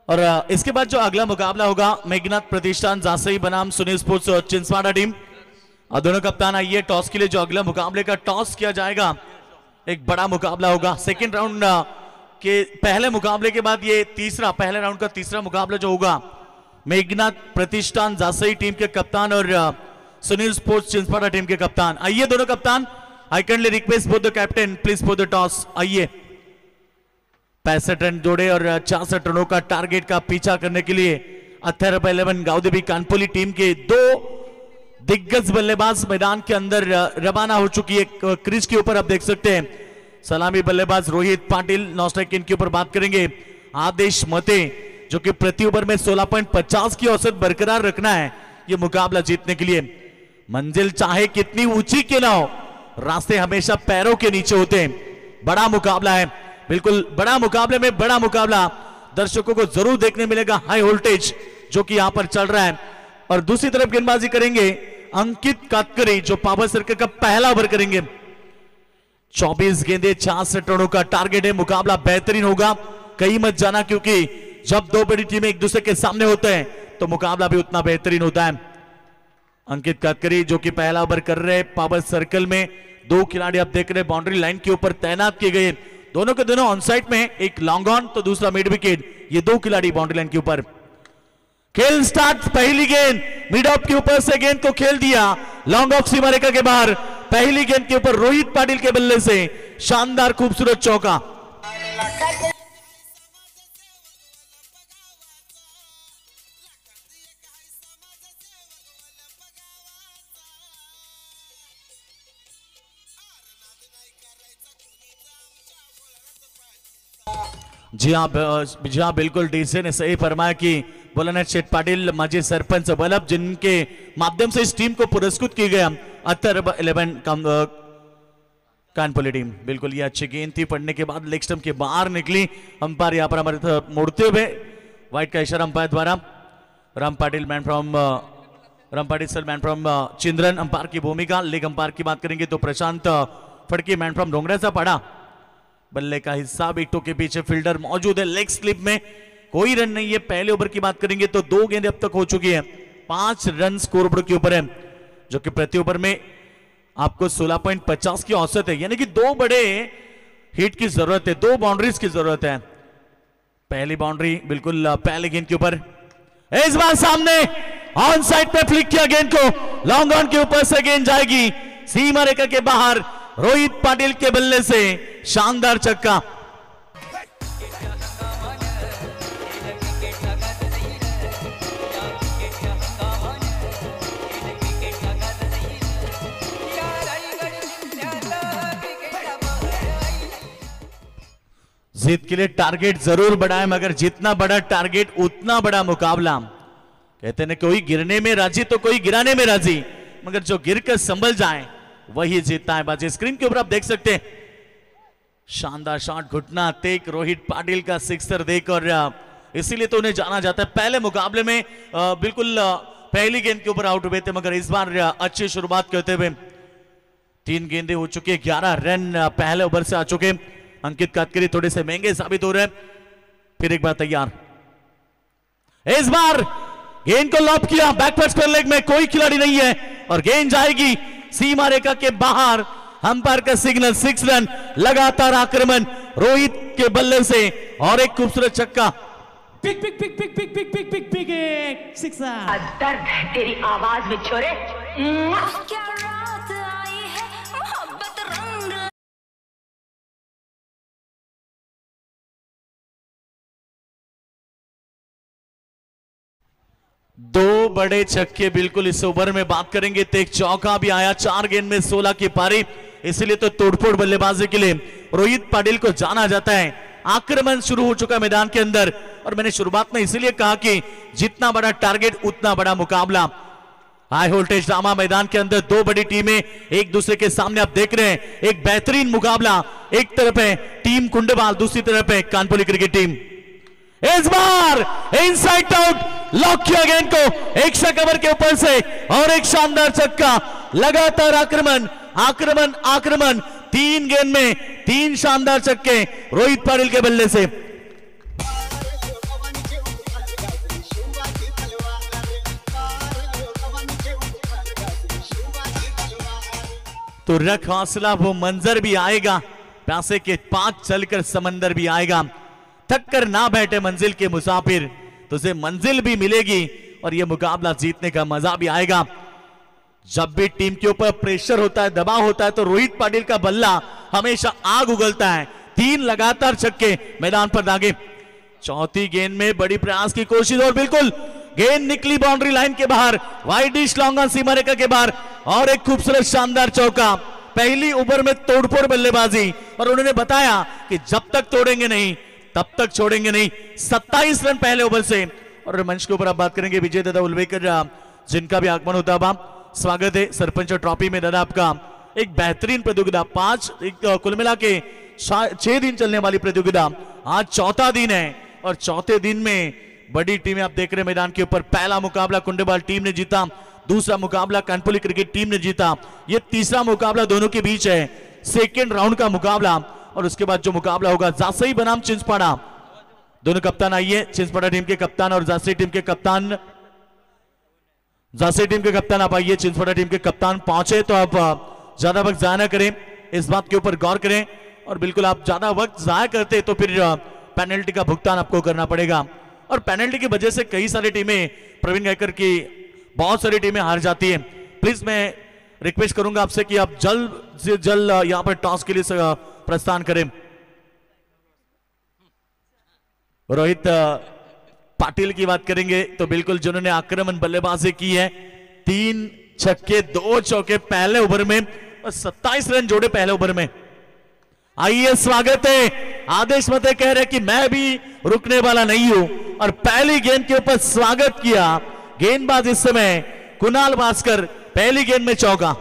और इसके बाद जो अगला मुकाबला होगा मेघनाथ प्रतिष्ठान झांसी बनाम सुनील स्पोर्ट्स और चिंचपाडा टीम, और दोनों कप्तान आइए टॉस के लिए। जो अगला मुकाबले का टॉस किया जाएगा, एक बड़ा मुकाबला होगा। सेकंड राउंड के पहले मुकाबले के बाद ये पहले राउंड का तीसरा मुकाबला जो होगा, मेघनाथ प्रतिष्ठान झांसी टीम के कप्तान और सुनील स्पोर्ट्स चिंचपाडा टीम के कप्तान। आइए दोनों कप्तान, आई kindly request both the captain please for the toss. आइए 65 रन जोड़े और 66 रनों का टारगेट का पीछा करने के लिए अथर्व 11 गाउदेवी कानपुली टीम के दो दिग्गज बल्लेबाज मैदान के अंदर रवाना हो चुकी है। क्रीज के ऊपर आप देख सकते हैं सलामी बल्लेबाज रोहित पाटिल, नॉन स्ट्राइक इनके ऊपर बात करेंगे आदेश मते, जो कि प्रति ओवर में 16.50 की औसत बरकरार रखना है ये मुकाबला जीतने के लिए। मंजिल चाहे कितनी ऊंची क्यों ना हो, रास्ते हमेशा पैरों के नीचे होते हैं। बड़ा मुकाबला है, बिल्कुल बड़ा मुकाबले में बड़ा मुकाबला दर्शकों को जरूर देखने मिलेगा। हाई वोल्टेज जो कि यहां पर चल रहा है। और दूसरी तरफ गेंदबाजी करेंगे अंकित कातकरी, जो पावर सर्कल का पहला ओवर करेंगे। 24 गेंदे 66 रनों का टारगेट है। मुकाबला बेहतरीन होगा, कहीं मत जाना, क्योंकि जब दो बड़ी टीमें एक दूसरे के सामने होते हैं तो मुकाबला भी उतना बेहतरीन होता है। अंकित कातकरी जो कि पहला ओवर कर रहे हैं पावर सर्कल में। दो खिलाड़ी आप देख रहे हैं बाउंड्री लाइन के ऊपर तैनात किए गए, दोनों के दोनों ऑन साइड में, एक लॉन्ग ऑन तो दूसरा मिड विकेट। ये दो खिलाड़ी बाउंड्री लाइन के ऊपर। खेल स्टार्ट। पहली गेंद मिड ऑफ के ऊपर से गेंद को खेल दिया लॉन्ग ऑफ सीमा रेखा के बाहर। पहली गेंद के ऊपर रोहित पाटिल के बल्ले से शानदार खूबसूरत चौका। जी हाँ बिल्कुल, डीसी ने सही फरमाया कि बोलानाथ शेठ पाटिल माजी सरपंच वल्लभ, जिनके माध्यम से इस टीम को पुरस्कृत किया गया अथर्व 11 कानपुली टीम। बिल्कुल ये अच्छी गेंद थी, पड़ने के बाद लेग स्टंप के बाहर निकली। अंपायर यहाँ पर हमारे तरफ मुड़ते हुए व्हाइट का इशारा अंपायर द्वारा। Ram Patil sir man from Chindran umpire की भूमिका। लेग अंपायर की बात करेंगे तो प्रशांत फड़की मैन फ्रॉम डोंगरा सा पड़ा। बल्ले का हिस्सा विकेटों के पीछे फील्डर मौजूद है। लेग स्लिप में कोई रन नहीं है। पहले ओवर की बात करेंगे तो 2 गेंदें अब तक हो चुकी है। 5 रन स्कोरबोर्ड के ऊपर है, जो कि प्रति ओवर में आपको 16.50 की औसत है। यानी कि 2 बड़े हिट की जरूरत है, 2 बाउंड्रीज की जरूरत है। पहली बाउंड्री बिल्कुल पहले गेंद के ऊपर, इस बार सामने ऑन साइड पे फ्लिक किया गेंद को। लॉन्ग ऑन के ऊपर से गेंद जाएगी सीमा रेखा के बाहर। रोहित पाटिल के बल्ले से शानदार छक्का। जीत के लिए टारगेट जरूर बढ़ाए, मगर जितना बड़ा टारगेट उतना बड़ा मुकाबला। कहते हैं कोई गिरने में राजी तो कोई गिराने में राजी, मगर जो गिर कर संभल जाए वही जीतता है बाजी। स्क्रीन के ऊपर आप देख सकते हैं शानदार शॉट, घुटना टेक रोहित पाटिल का सिक्सर देख, और इसीलिए तो उन्हें जाना जाता है। पहले मुकाबले में बिल्कुल पहली गेंद के ऊपर आउट हुए थे, मगर इस बार अच्छी शुरुआत करते हुए 3 गेंदें हो चुकी है, 11 रन पहले ओवर से आ चुके। अंकित कातकरी थोड़े से महंगे साबित हो रहे हैं। फिर एक बार तैयार, इस बार गेंद को लॉप किया बैकवर्ड स्क्वायर लेग में, कोई खिलाड़ी नहीं है और गेंद जाएगी सीमा रेखा के बाहर। अंपायर का सिग्नल, 6 रन। लगातार आक्रमण रोहित के बल्ले से और एक खूबसूरत छक्का। पिक पिक पिक पिक पिक पिक पिक पिक पिक एक सिक्सर। दर्द है तेरी आवाज में छोरे। क्या रात आई है मोहब्बत रंग। दो बड़े छक्के बिल्कुल इस ओवर में बात करेंगे तो एक चौका भी आया। 4 गेंद में 16 की पारी, इसलिए तो तोड़फोड़ बल्लेबाजी के लिए रोहित पाटिल को जाना जाता है। आक्रमण शुरू हो चुका मैदान के अंदर, और मैंने शुरुआत में इसीलिए कहा कि जितना बड़ा टारगेट उतना बड़ा मुकाबला। हाई वोल्टेज ड्रामा मैदान के अंदर, 2 बड़ी टीमें एक दूसरे के सामने आप देख रहे हैं। एक बेहतरीन मुकाबला, एक तरफ है टीम कुंडवाल, दूसरी तरफ है कानपुली क्रिकेट टीम। इस बार इनसाइड आउट लॉक किया गेंद को एक्स्ट्रा कवर के ऊपर से, और एक शानदार छक्का। लगातार आक्रमण आक्रमण आक्रमण, 3 गेंद में 3 शानदार छक्के रोहित पाटिल के बल्ले से। तो रख हौसला, वो मंजर भी आएगा, प्यासे के 5 चलकर समंदर भी आएगा। थक कर ना बैठे मंजिल के मुसाफिर, तुझे मंजिल भी मिलेगी और यह मुकाबला जीतने का मजा भी आएगा। जब भी टीम के ऊपर प्रेशर होता है, दबाव होता है, तो रोहित पाटिल का बल्ला हमेशा आग उगलता है। 3 लगातार छक्के मैदान पर दागे। चौथी गेंद में बड़ी प्रयास की कोशिश और बिल्कुल गेंद निकली बाउंड्री लाइन के बाहर, वाइड डिश लॉन्ग ऑन सीमा रेखा के बाहर और एक खूबसूरत शानदार चौका। पहली ओवर में तोड़फोड़ बल्लेबाजी और उन्होंने बताया कि जब तक तोड़ेंगे नहीं तब तक छोड़ेंगे नहीं। 27 रन पहले ओवर से। और मंच के ऊपर आप बात करेंगे विजय दादा उलवेकर, जिनका भी आगमन होता है। स्वागत है सरपंच ट्रॉफी में दादा आपका। एक बेहतरीन प्रतियोगिता, 5 कुल मिला के 6 दिन चलने वाली प्रतियोगिता, आज चौथा दिन है और चौथे दिन में बड़ी टीमें आप देख रहे हैं मैदान के ऊपर। पहला मुकाबला कुंडेबाल टीम ने जीता, दूसरा मुकाबला कानपुली क्रिकेट टीम ने जीता, ये तीसरा मुकाबला दोनों के बीच है, सेकेंड राउंड का मुकाबला। और उसके बाद जो मुकाबला होगा जासई बनाम चिंचपाड़ा, दोनों कप्तान आइए, चिंचपाड़ा टीम के कप्तान और जासई टीम के कप्तान। जासई टीम के कप्तान आप आइए, चिंचपाड़ा टीम के कप्तान पहुंचे तो आप ज्यादा वक्त जाया ना करें, इस बात के ऊपर गौर करें। और बिल्कुल आप ज्यादा वक्त जाया करते तो फिर पेनल्टी का भुगतान आपको करना पड़ेगा। और पेनल्टी की वजह से कई सारी टीमें, प्रवीण गायकर की बहुत सारी टीमें हार जाती है। प्लीज मैं रिक्वेस्ट करूंगा आपसे कि आप जल्द से जल्द यहां पर टॉस के लिए प्रस्थान करें। रोहित पाटिल की बात करेंगे तो बिल्कुल जिन्होंने आक्रमण बल्लेबाजी की है, 3 छक्के 2 चौके पहले ओवर में और 27 रन जोड़े पहले ओवर में। आइए स्वागत है, आदेश मते कह रहे कि मैं भी रुकने वाला नहीं हूं और पहली गेंद के ऊपर स्वागत किया। गेंदबाज इस समय कुणाल भास्कर, पहली गेंद में चौका।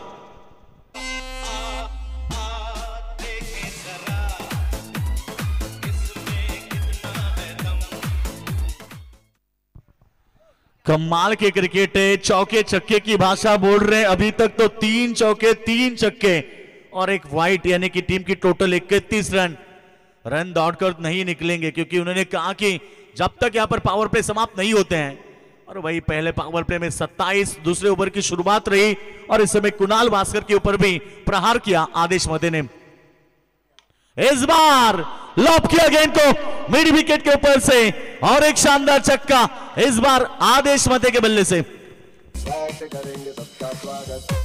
कमाल के क्रिकेट है, चौके छक्के की भाषा बोल रहे हैं। अभी तक तो 3 चौके 3 छक्के और एक वाइट, यानी कि टीम की टोटल 31 रन दौड़कर नहीं निकलेंगे, क्योंकि उन्होंने कहा कि जब तक यहां पर पावर प्ले समाप्त नहीं होते हैं। और वही पहले पावर प्ले में 27 दूसरे ओवर की शुरुआत रही और इस समय कुणाल भास्कर के ऊपर भी प्रहार किया आदेश मते ने। इस बार लॉब किया गेंद को मिड विकेट के ऊपर से और एक शानदार छक्का, इस बार आदेश मते के बल्ले से। करेंगे सबका स्वागत।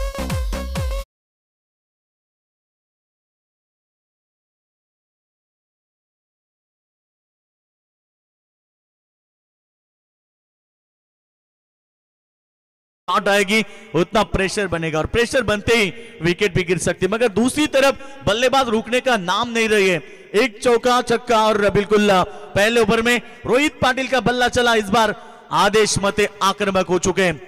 शॉट आएगी उतना प्रेशर बनेगा और प्रेशर बनते ही विकेट भी गिर सकती है। मगर दूसरी तरफ बल्लेबाज रुकने का नाम नहीं रही है। एक चौका छक्का और बिल्कुल पहले ओवर में रोहित पाटिल का बल्ला चला। इस बार आदेश मते आक्रामक हो चुके हैं।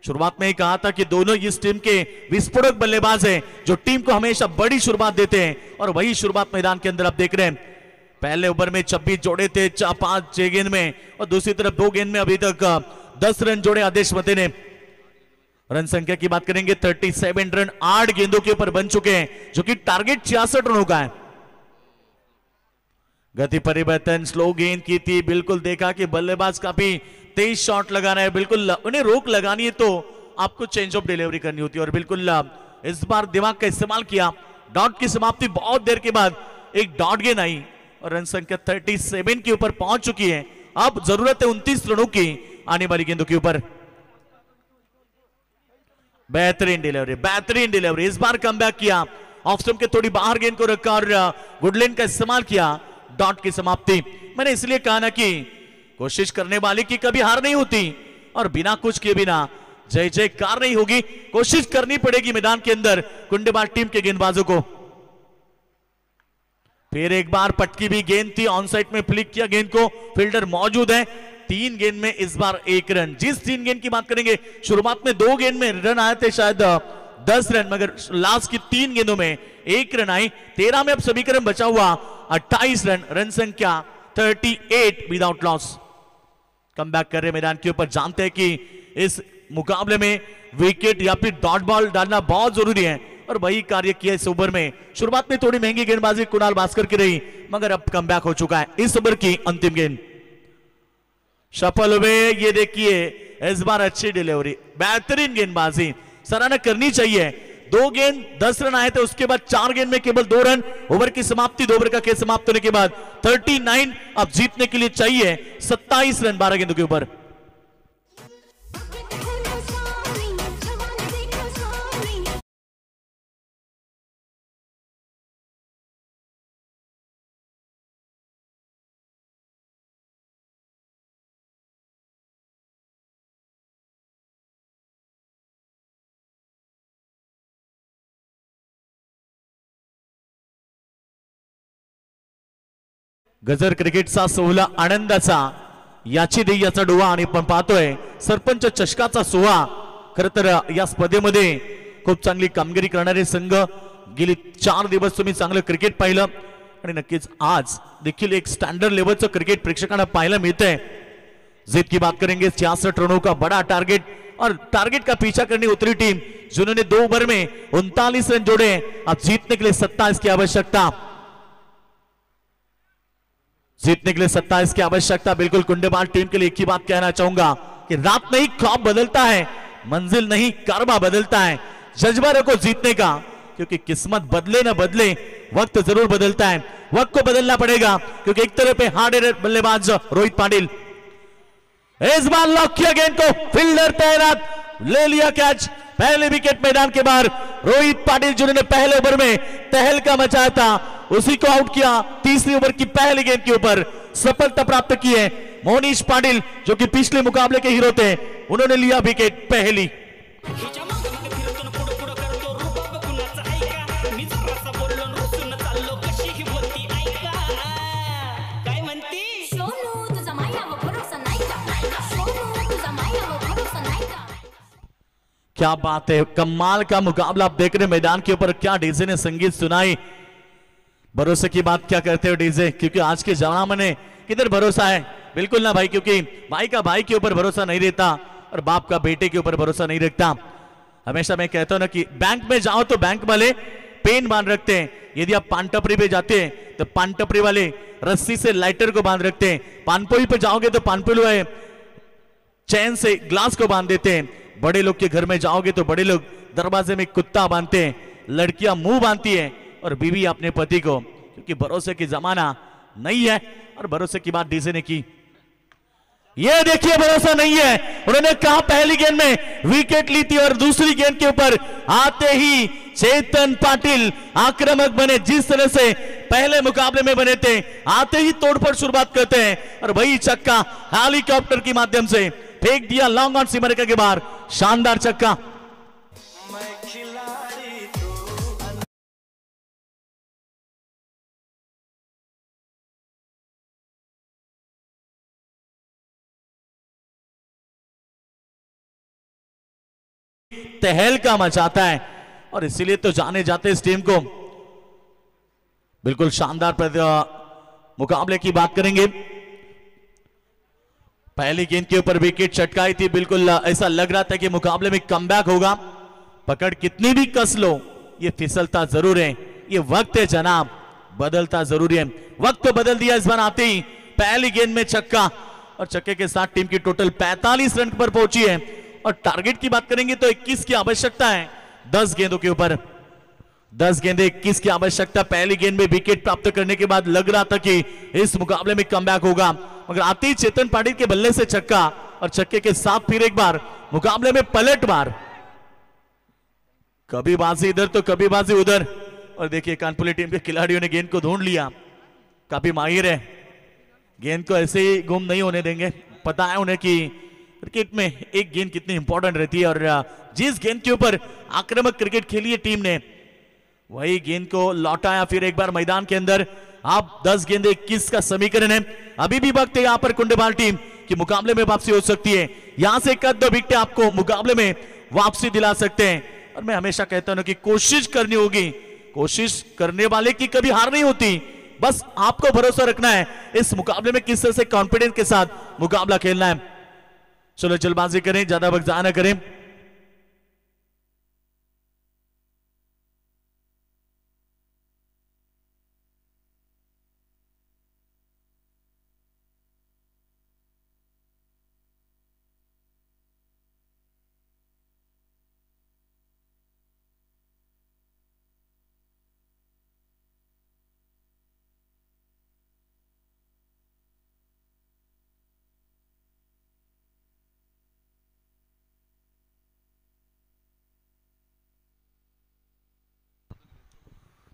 शुरुआत में ही कहा था कि दोनों इस टीम के विस्फोटक बल्लेबाज हैं जो टीम को हमेशा बड़ी शुरुआत देते हैं और वही शुरुआत मैदान के अंदर आप देख रहे हैं। पहले ओवर में 26 जोड़े थे 5-6 गेंद में और दूसरी तरफ 2 गेंद में अभी तक 10 रन जोड़े आदेश मते ने। रन संख्या की बात करेंगे 37 रन 8 गेंदों के ऊपर बन चुके हैं, जो कि टारगेट 66 रनों का है। गति परिवर्तन, स्लो गेंद की थी, बिल्कुल देखा कि बल्लेबाज काफी तेज शॉट लगा रहे हैं। बिल्कुल उन्हें रोक लगानी है तो आपको चेंज ऑफ डिलीवरी करनी होती है और बिल्कुल इस बार दिमाग का इस्तेमाल किया। डॉट की समाप्ति बहुत देर के बाद एक डॉट गेंद आई और रन संख्या 37 के ऊपर पहुंच चुकी है। अब जरूरत है 29 रनों की आने वाली गेंदों के ऊपर। बेहतरीन डिलीवरी, इस बार कमबैक किया, ऑफ स्टंप के थोड़ी बाहर गेंद को रखा और गुडलैंड का इस्तेमाल किया। डॉट की समाप्ति। मैंने इसलिए कहा ना कि कोशिश करने वाले की कभी हार नहीं होती और बिना कुछ किए बिना जय जयकार नहीं होगी। कोशिश करनी पड़ेगी मैदान के अंदर कुंडेबाल टीम के गेंदबाजों को। फिर एक बार पटकी भी गेंद थी, ऑन साइड में फ्लिक किया गेंद को, फील्डर मौजूद है। 3 गेंद में इस बार 1 रन। जिस 3 गेंद की बात करेंगे, शुरुआत में 2 गेंद में रन आए थे शायद 10 रन, मगर लास्ट की 3 गेंदों में 1 रन आई। 13 में अब समीकरण बचा हुआ 28 रन, रन संख्या 38 विदाउट लॉस। कम बैक कर रहे मैदान के ऊपर। जानते हैं कि इस मुकाबले में विकेट या फिर डॉट बॉल डालना बहुत जरूरी है और वही कार्य किया इस ओवर में। शुरुआत में थोड़ी महंगी गेंदबाजी कुणाल भास्कर की रही, मगर अब कम बैक हो चुका है। इस ओवर की अंतिम गेंद सफल हुए। ये देखिए इस बार अच्छी डिलीवरी, बेहतरीन गेंदबाजी, सराहना करनी चाहिए। 2 गेंद 10 रन आए थे, उसके बाद 4 गेंद में केवल 2 रन। ओवर की समाप्ति, 2 ओवर का खेल समाप्त होने के बाद 39 अब जीतने के लिए चाहिए 27 रन 12 गेंदों के ऊपर। गजर क्रिकेटचा सोहळा आनंदाचा याची देई याचा डोळा आणि आपण पाहतोय सरपंच चषकाचा सोहळा. खर तर या स्पर्धेमध्ये खूप चांगली कामगिरी करणारे संघ गेली 4 दिवस तुम्ही चांगलं क्रिकेट पाहिलं आणि नक्कीच आज देखील एक स्टँडर्ड लेवलचं क्रिकेट प्रेक्षकांना पाहायला मिळतंय. जीत की बात करेंगे 66 रनों का बड़ा टारगेट और टारगेट का पीछा करने उतरी टीम जिन्होंने 2 ओवर में 39 रन जोड़े. अब जीतने के लिए 27 की आवश्यकता, जीतने के लिए 27 की आवश्यकता. बिल्कुल कुंडेबाल टीम के लिए एक ही बात कहना चाहूंगा कि रात नहीं ख्वाब बदलता है, मंजिल नहीं कर्मा बदलता है. जज्बा रखो जीतने का, क्योंकि किस्मत बदले ना बदले वक्त जरूर बदलता है. वक्त को बदलना पड़ेगा क्योंकि एक तरफ पे हार्ड हिटर बल्लेबाज रोहित पाटिल, इस बार लॉक किया गेंद को, फील्डर तैनात, ले लिया कैच. पहले विकेट मैदान के बाहर. रोहित पाटिल जिन्होंने पहले ओवर में तहलका मचाया था उसी को आउट किया. तीसरी ओवर की पहली गेंद के ऊपर सफलता प्राप्त की है. मोनीश पाटिल जो कि पिछले मुकाबले के हीरो थे, उन्होंने लिया विकेट पहली. क्या बात है, कमाल का मुकाबला आप देख रहे हैं मैदान के ऊपर. क्या डीजे ने संगीत सुनाई. भरोसे की बात क्या करते हो डीजे, क्योंकि आज के जमाने में किधर भरोसा है. बिल्कुल ना भाई, क्योंकि भाई का भाई के ऊपर भरोसा नहीं रहता और बाप का बेटे के ऊपर भरोसा नहीं रखता. हमेशा मैं कहता हूं ना कि बैंक में जाओ तो बैंक वाले पेन बांध रखते हैं. यदि आप पान टपरी पे जाते हैं तो पान टपरी वाले रस्सी से लाइटर को बांध रखते हैं. पानपोई पे जाओगे तो पानपोई वाले चैन से ग्लास को बांध देते हैं. बड़े लोग के घर में जाओगे तो बड़े लोग दरवाजे में कुत्ता बांधते हैं, लड़कियां मुंह बांधती है और बीवी अपने पति को, क्योंकि भरोसे की जमाना नहीं है. और भरोसे की बात डीजे ने की. ये देखिए भरोसा नहीं है. उन्होंने कहा पहली गेंद में विकेट ली थी और दूसरी गेंद के ऊपर आते ही चेतन पाटिल आक्रामक बने. जिस तरह से पहले मुकाबले में बने थे, आते ही तोड़फोड़ शुरुआत करते हैं और वही छक्का हेलीकॉप्टर के माध्यम से फेंक दिया लॉन्ग ऑन सीमा रेखा के बाहर. शानदार छक्का. तहलका मचाता है और इसीलिए तो जाने जाते इस टीम को. बिल्कुल शानदार मुकाबले की बात करेंगे. पहली गेंद के ऊपर विकेट चटकाई थी. बिल्कुल ऐसा लग रहा था कि मुकाबले में कमबैक होगा. पकड़ कितनी भी कस लो, ये फिसलता जरूर है. ये वक्त है जनाब, बदलता जरूरी है. वक्त तो बदल दिया इस बार आते ही. पहली गेंद में छक्का और छक्के के साथ टीम की टोटल 45 रन पर पहुंची है. और टारगेट की बात करेंगे तो 21 की आवश्यकता है 10 गेंदों के ऊपर. 10 गेंदे 21 की आवश्यकता. पहली गेंद में विकेट प्राप्त करने के बाद लग रहा था कि इस मुकाबले में कमबैक होगा, मगर आते ही चेतन पाटिल के बल्ले से छक्का और छक्के के साथ फिर एक बार मुकाबले में पलटवार. कभी बाजी इधर तो कभी बाजी उधर. और देखिए कानपुर टीम के खिलाड़ियों ने गेंद को ढूंढ लिया. काफी माहिर है, गेंद को ऐसे ही गुम नहीं होने देंगे. पता है उन्हें कि क्रिकेट में एक गेंद कितनी इंपॉर्टेंट रहती है और जिस गेंद के ऊपर आक्रामक क्रिकेट खेली है टीम ने, वही गेंद को लौटाया फिर एक बार मैदान के अंदर. आप 10 गेंदे 21 का समीकरण है. अभी भी वक्त है यहां पर कुंडेबाल टीम की मुकाबले में वापसी हो सकती है. यहां से 1-2 विकेट आपको मुकाबले में वापसी दिला सकते हैं. और मैं हमेशा कहता हूं कि कोशिश करनी होगी. कोशिश करने वाले की कभी हार नहीं होती. बस आपको भरोसा रखना है इस मुकाबले में किस तरह से कॉन्फिडेंस के साथ मुकाबला खेलना है. चलो जल्दबाजी करें, ज्यादा वक्त जाया ना करें.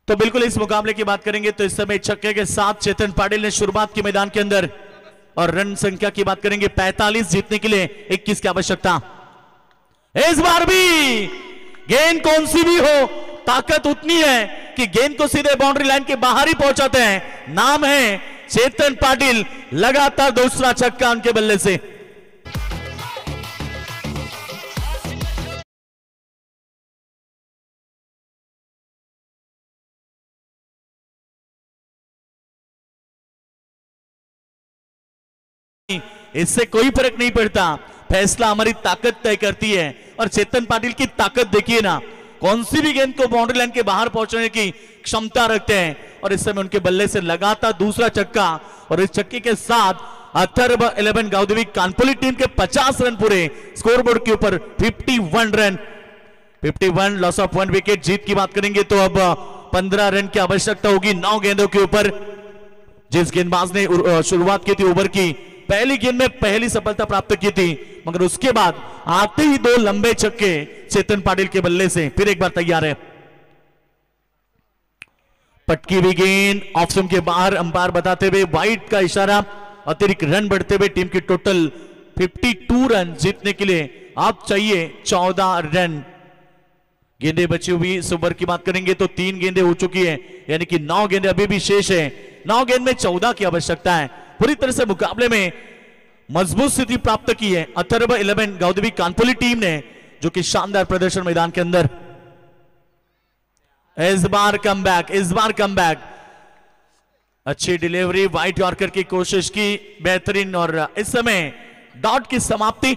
तो बिल्कुल इस मुकाबले की बात करेंगे तो इस समय छक्के के साथ चेतन पाटिल ने शुरुआत की मैदान के अंदर. और रन संख्या की बात करेंगे 45. जीतने के लिए 21 की आवश्यकता. इस बार भी गेंद कौन सी भी हो, ताकत उतनी है कि गेंद को सीधे बाउंड्री लाइन के बाहर ही पहुंचाते हैं. नाम है चेतन पाटिल लगातार दूसरा छक्का उनके बल्ले से। इससे कोई फर्क नहीं पड़ता, फैसला हमारी ताकत तय करती है। और चेतन पाटिल की ताकत देखिए ना, कौन सी भी गेंद को बाउंड्री लाइन के बाहर पहुंचने की क्षमता रखते हैं। और इस समय उनके बल्ले से लगातार दूसरा छक्का, और इस छक्के के साथ अथर्व 11 गाउदेवी कानपुली टीम के 50 रन पूरे, स्कोरबोर्ड के ऊपर 51 रन, 51 लॉस ऑफ 1 विकेट। जीत की बात करेंगे तो अब 15 रन की आवश्यकता होगी 9 गेंदों के ऊपर। जिस गेंदबाज ने शुरुआत की थी ओवर की, पहली गेंद में पहली सफलता प्राप्त की थी, मगर उसके बाद आते ही 2 लंबे छक्के चेतन पाटिल के बल्ले से। फिर एक बार तैयार है, पटकी हुई गेंद ऑफ स्टंप के बाहर, अंपायर बताते हुए वाइड का इशारा। अतिरिक्त रन बढ़ते हुए टीम की टोटल 52 रन जीतने के लिए अब चाहिए 14 रन। गेंदें बची हुई इस ओवर की बात करेंगे तो 3 गेंदें हो चुकी है, यानी कि 9 गेंदें अभी भी शेष है। 9 गेंद में 14 की आवश्यकता है। पूरी तरह से मुकाबले में मजबूत स्थिति प्राप्त की है अथर्व 11 गाउदेवी कानपुली टीम ने, जो कि शानदार प्रदर्शन मैदान के अंदर। इस बार कम बैक, अच्छी डिलीवरी, वाइट यॉर्कर की कोशिश की, बेहतरीन। और इस समय डॉट की समाप्ति।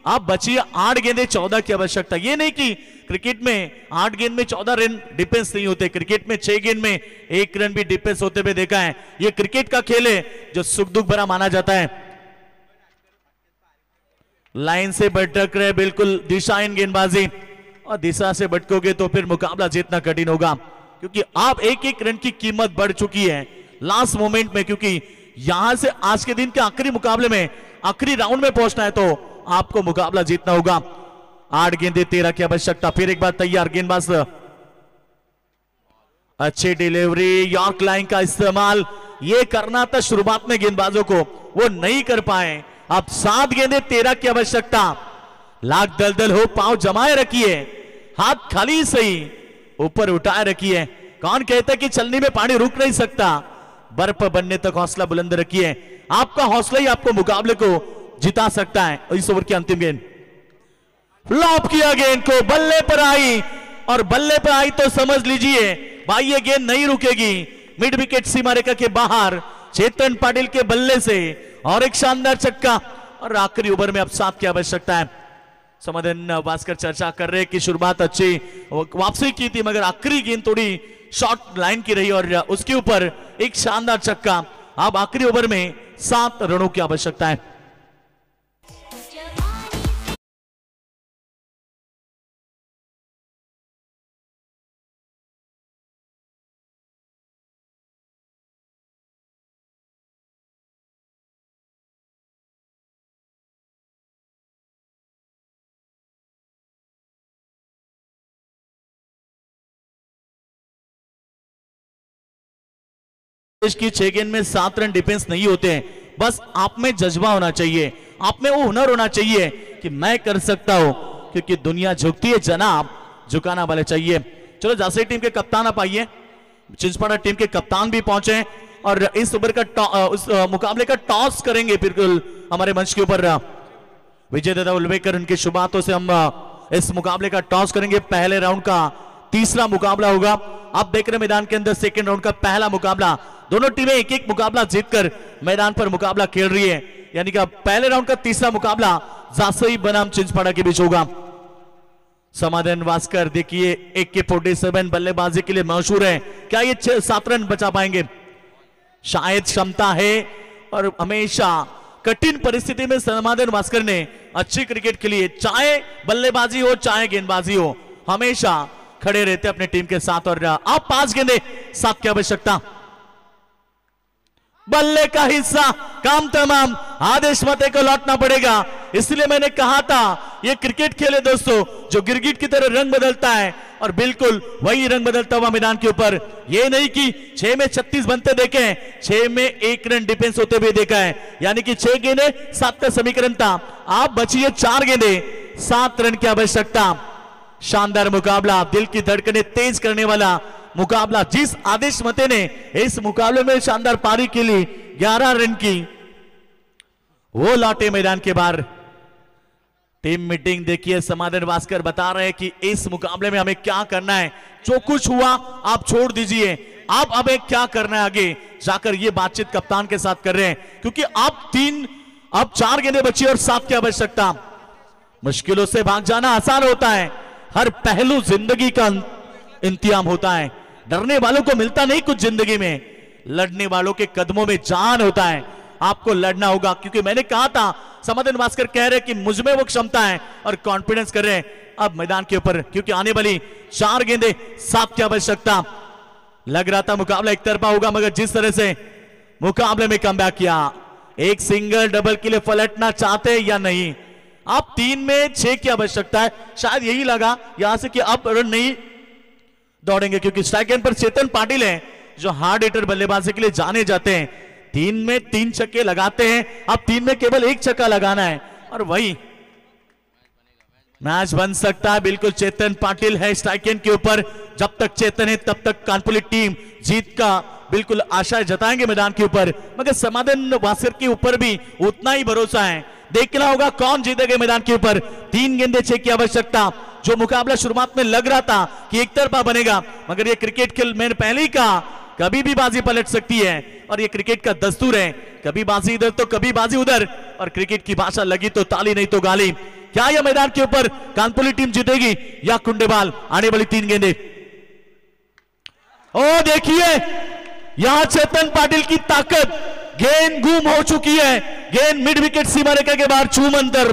अब बची 8 गेंदें 14 की आवश्यकता। ये नहीं कि क्रिकेट में 8 गेंद में 14 रन डिफेंस नहीं होते, क्रिकेट में 6 गेंद में 1 रन भी डिफेंस होते हुए देखा है। ये क्रिकेट का खेल है जो सुख दुख भरा माना जाता है। लाइन से भटक रहे, बिल्कुल दिशाहीन गेंदबाजी, और दिशा से भटकोगे तो फिर मुकाबला जीतना कठिन होगा, क्योंकि आप एक रन की कीमत बढ़ चुकी है लास्ट मोमेंट में। क्योंकि यहां से आज के दिन के आखिरी मुकाबले में, आखिरी राउंड में पहुंचना है तो आपको मुकाबला जीतना होगा। 8 गेंदें 13 की आवश्यकता। फिर एक बार तैयार गेंदबाज, अच्छी डिलीवरी, यॉर्क लाइन का इस्तेमाल। ये करना था शुरुआत में गेंदबाजों को, वो नहीं कर पाए। अब 7 गेंदें 13 की आवश्यकता। लाख दलदल हो, पांव जमाए रखिए, हाथ खाली सही ऊपर उठाए रखिए। कौन कहता है कि चलने में पानी रुक नहीं सकता, बर्फ बनने तक हौसला बुलंद रखिए। आपका हौसला ही आपको मुकाबले को जिता सकता है। इस ओवर की अंतिम गेंद, फ्लॉप किया गेंद को, बल्ले पर आई, और बल्ले पर आई तो समझ लीजिए भाई ये गेंद नहीं रुकेगी। मिड विकेट सीमा रेखा के बाहर चेतन पाटिल के बल्ले से, और एक शानदार छक्का। और आखिरी ओवर में अब 7 की आवश्यकता है। समाधान भास्कर चर्चा कर रहे कि शुरुआत अच्छी वापसी की थी, मगर आखिरी गेंद थोड़ी शॉर्ट लाइन की रही, और उसके ऊपर एक शानदार छक्का। अब आखिरी ओवर में 7 रनों की आवश्यकता है। की 6 गेंद में 7 रन डिफेंस नहीं होते हैं, बस आप में जज्बा होना चाहिए, आप में वो हुनर होना चाहिए कि मैं कर सकता हूं, क्योंकि दुनिया झुकती है जनाब, झुकाना वाले चाहिए। चलो जासी टीम के कप्तान आप आइए, चिंचपाड़ा टीम के कप्तान भी पहुंचे, और इस ओवर का उस मुकाबले का टॉस करेंगे। बिल्कुल हमारे मंच के ऊपर विजय दादा उल्वेकर, उनके शुभ हाथों से हम इस मुकाबले का टॉस करेंगे। पहले राउंड का तीसरा मुकाबला होगा। आप देख रहे मैदान के अंदर सेकंड राउंड का पहला मुकाबला, दोनों टीमें एक मुकाबला जीतकर मैदान पर मुकाबला खेल रही है, यानी कि पहले राउंड का तीसरा मुकाबला जासई बनाम चिंचपाड़ा के बीच होगा। समाधान भास्कर देखिए AK-47 बल्लेबाजी के लिए मशहूर है, क्या ये 7 रन बचा पाएंगे? शायद क्षमता है, और हमेशा कठिन परिस्थिति में समाधान भास्कर ने अच्छी क्रिकेट खेली है। चाहे बल्लेबाजी हो चाहे गेंदबाजी हो, हमेशा खड़े रहते अपने टीम के साथ। और आप 5 गेंदें 7 की आवश्यकता। बल्ले का हिस्सा काम तमाम, आदेश मते को लौटना पड़ेगा। इसलिए मैंने कहा था ये क्रिकेट खेले दोस्तों, जो गिरगिट की तरह रंग बदलता है, और बिल्कुल वही रंग बदलता हुआ मैदान के ऊपर। ये नहीं कि 6 में 36 बनते देखे, 6 में 1 रन डिफेंस होते हुए देखा है, यानी कि 6 गेंदें 7 का समीकरण था। आप बची है 4 गेंदें 7 रन की आवश्यकता। शानदार मुकाबला, दिल की धड़कनें तेज करने वाला मुकाबला। जिस आदेश मते ने इस मुकाबले में शानदार पारी के लिए 11 रन की, वो लौटे मैदान के बाहर। टीम मीटिंग देखिए, समाधान भास्कर बता रहे हैं कि इस मुकाबले में हमें क्या करना है, जो कुछ हुआ आप छोड़ दीजिए, आप हमें क्या करना है आगे जाकर, ये बातचीत कप्तान के साथ कर रहे हैं, क्योंकि अब 4 गेंदें बची और 7 की आवश्यकता। मुश्किलों से भाग जाना आसान होता है, हर पहलू जिंदगी का इंतजाम होता है। डरने वालों को मिलता नहीं कुछ जिंदगी में, लड़ने वालों के कदमों में जान होता है। आपको लड़ना होगा, क्योंकि मैंने कहा था, समाधान भास्कर कह रहे कि मुझ में वो क्षमता है और कॉन्फिडेंस कर रहे हैं अब मैदान के ऊपर, क्योंकि आने वाली 4 गेंदें 7 की आवश्यकता। लग रहा था मुकाबला एक तरफा होगा, मगर जिस तरह से मुकाबले में कमबैक किया, एक सिंगल डबल के लिए पलटना चाहते या नहीं। आप 3 में 6 की आवश्यकता है, शायद यही लगा यहां से कि अब रन नहीं दौड़ेंगे, क्योंकि स्ट्राइक एंड पर चेतन पाटिल है जो हार्ड हिटर बल्लेबाजी के लिए जाने जाते हैं। 3 में 3 छक्के लगाते हैं, अब 3 में केवल 1 छक्का लगाना है और वही मैच बन सकता है। बिल्कुल चेतन पाटिल है स्ट्राइक एंड के ऊपर, जब तक चेतन है तब तक कानपुर टीम जीत का बिल्कुल आशा जताएंगे मैदान के ऊपर, मगर समाधान भास्कर के ऊपर भी उतना ही भरोसा है। देखना होगा कौन जीतेगा मैदान के ऊपर। 3 गेंदें 6 की आवश्यकता। जो मुकाबला शुरुआत में लग रहा था कि एक तरफा बनेगा, मगर ये क्रिकेट खेल मैंने पहले ही कहा, कभी भी बाजी पलट सकती है और ये क्रिकेट का दस्तूर है, कभी बाजी इधर तो कभी बाजी उधर, और क्रिकेट की भाषा लगी तो ताली नहीं तो गाली। क्या यह मैदान के ऊपर कानपुर टीम जीतेगी या कुंडेबाल? आने वाली 3 गेंदें, ओ देखिए यहां चेतन पाटिल की ताकत, गेंद गुम हो चुकी है, गेंद मिड विकेट सीमा रेखा के बाहर छूमंतर।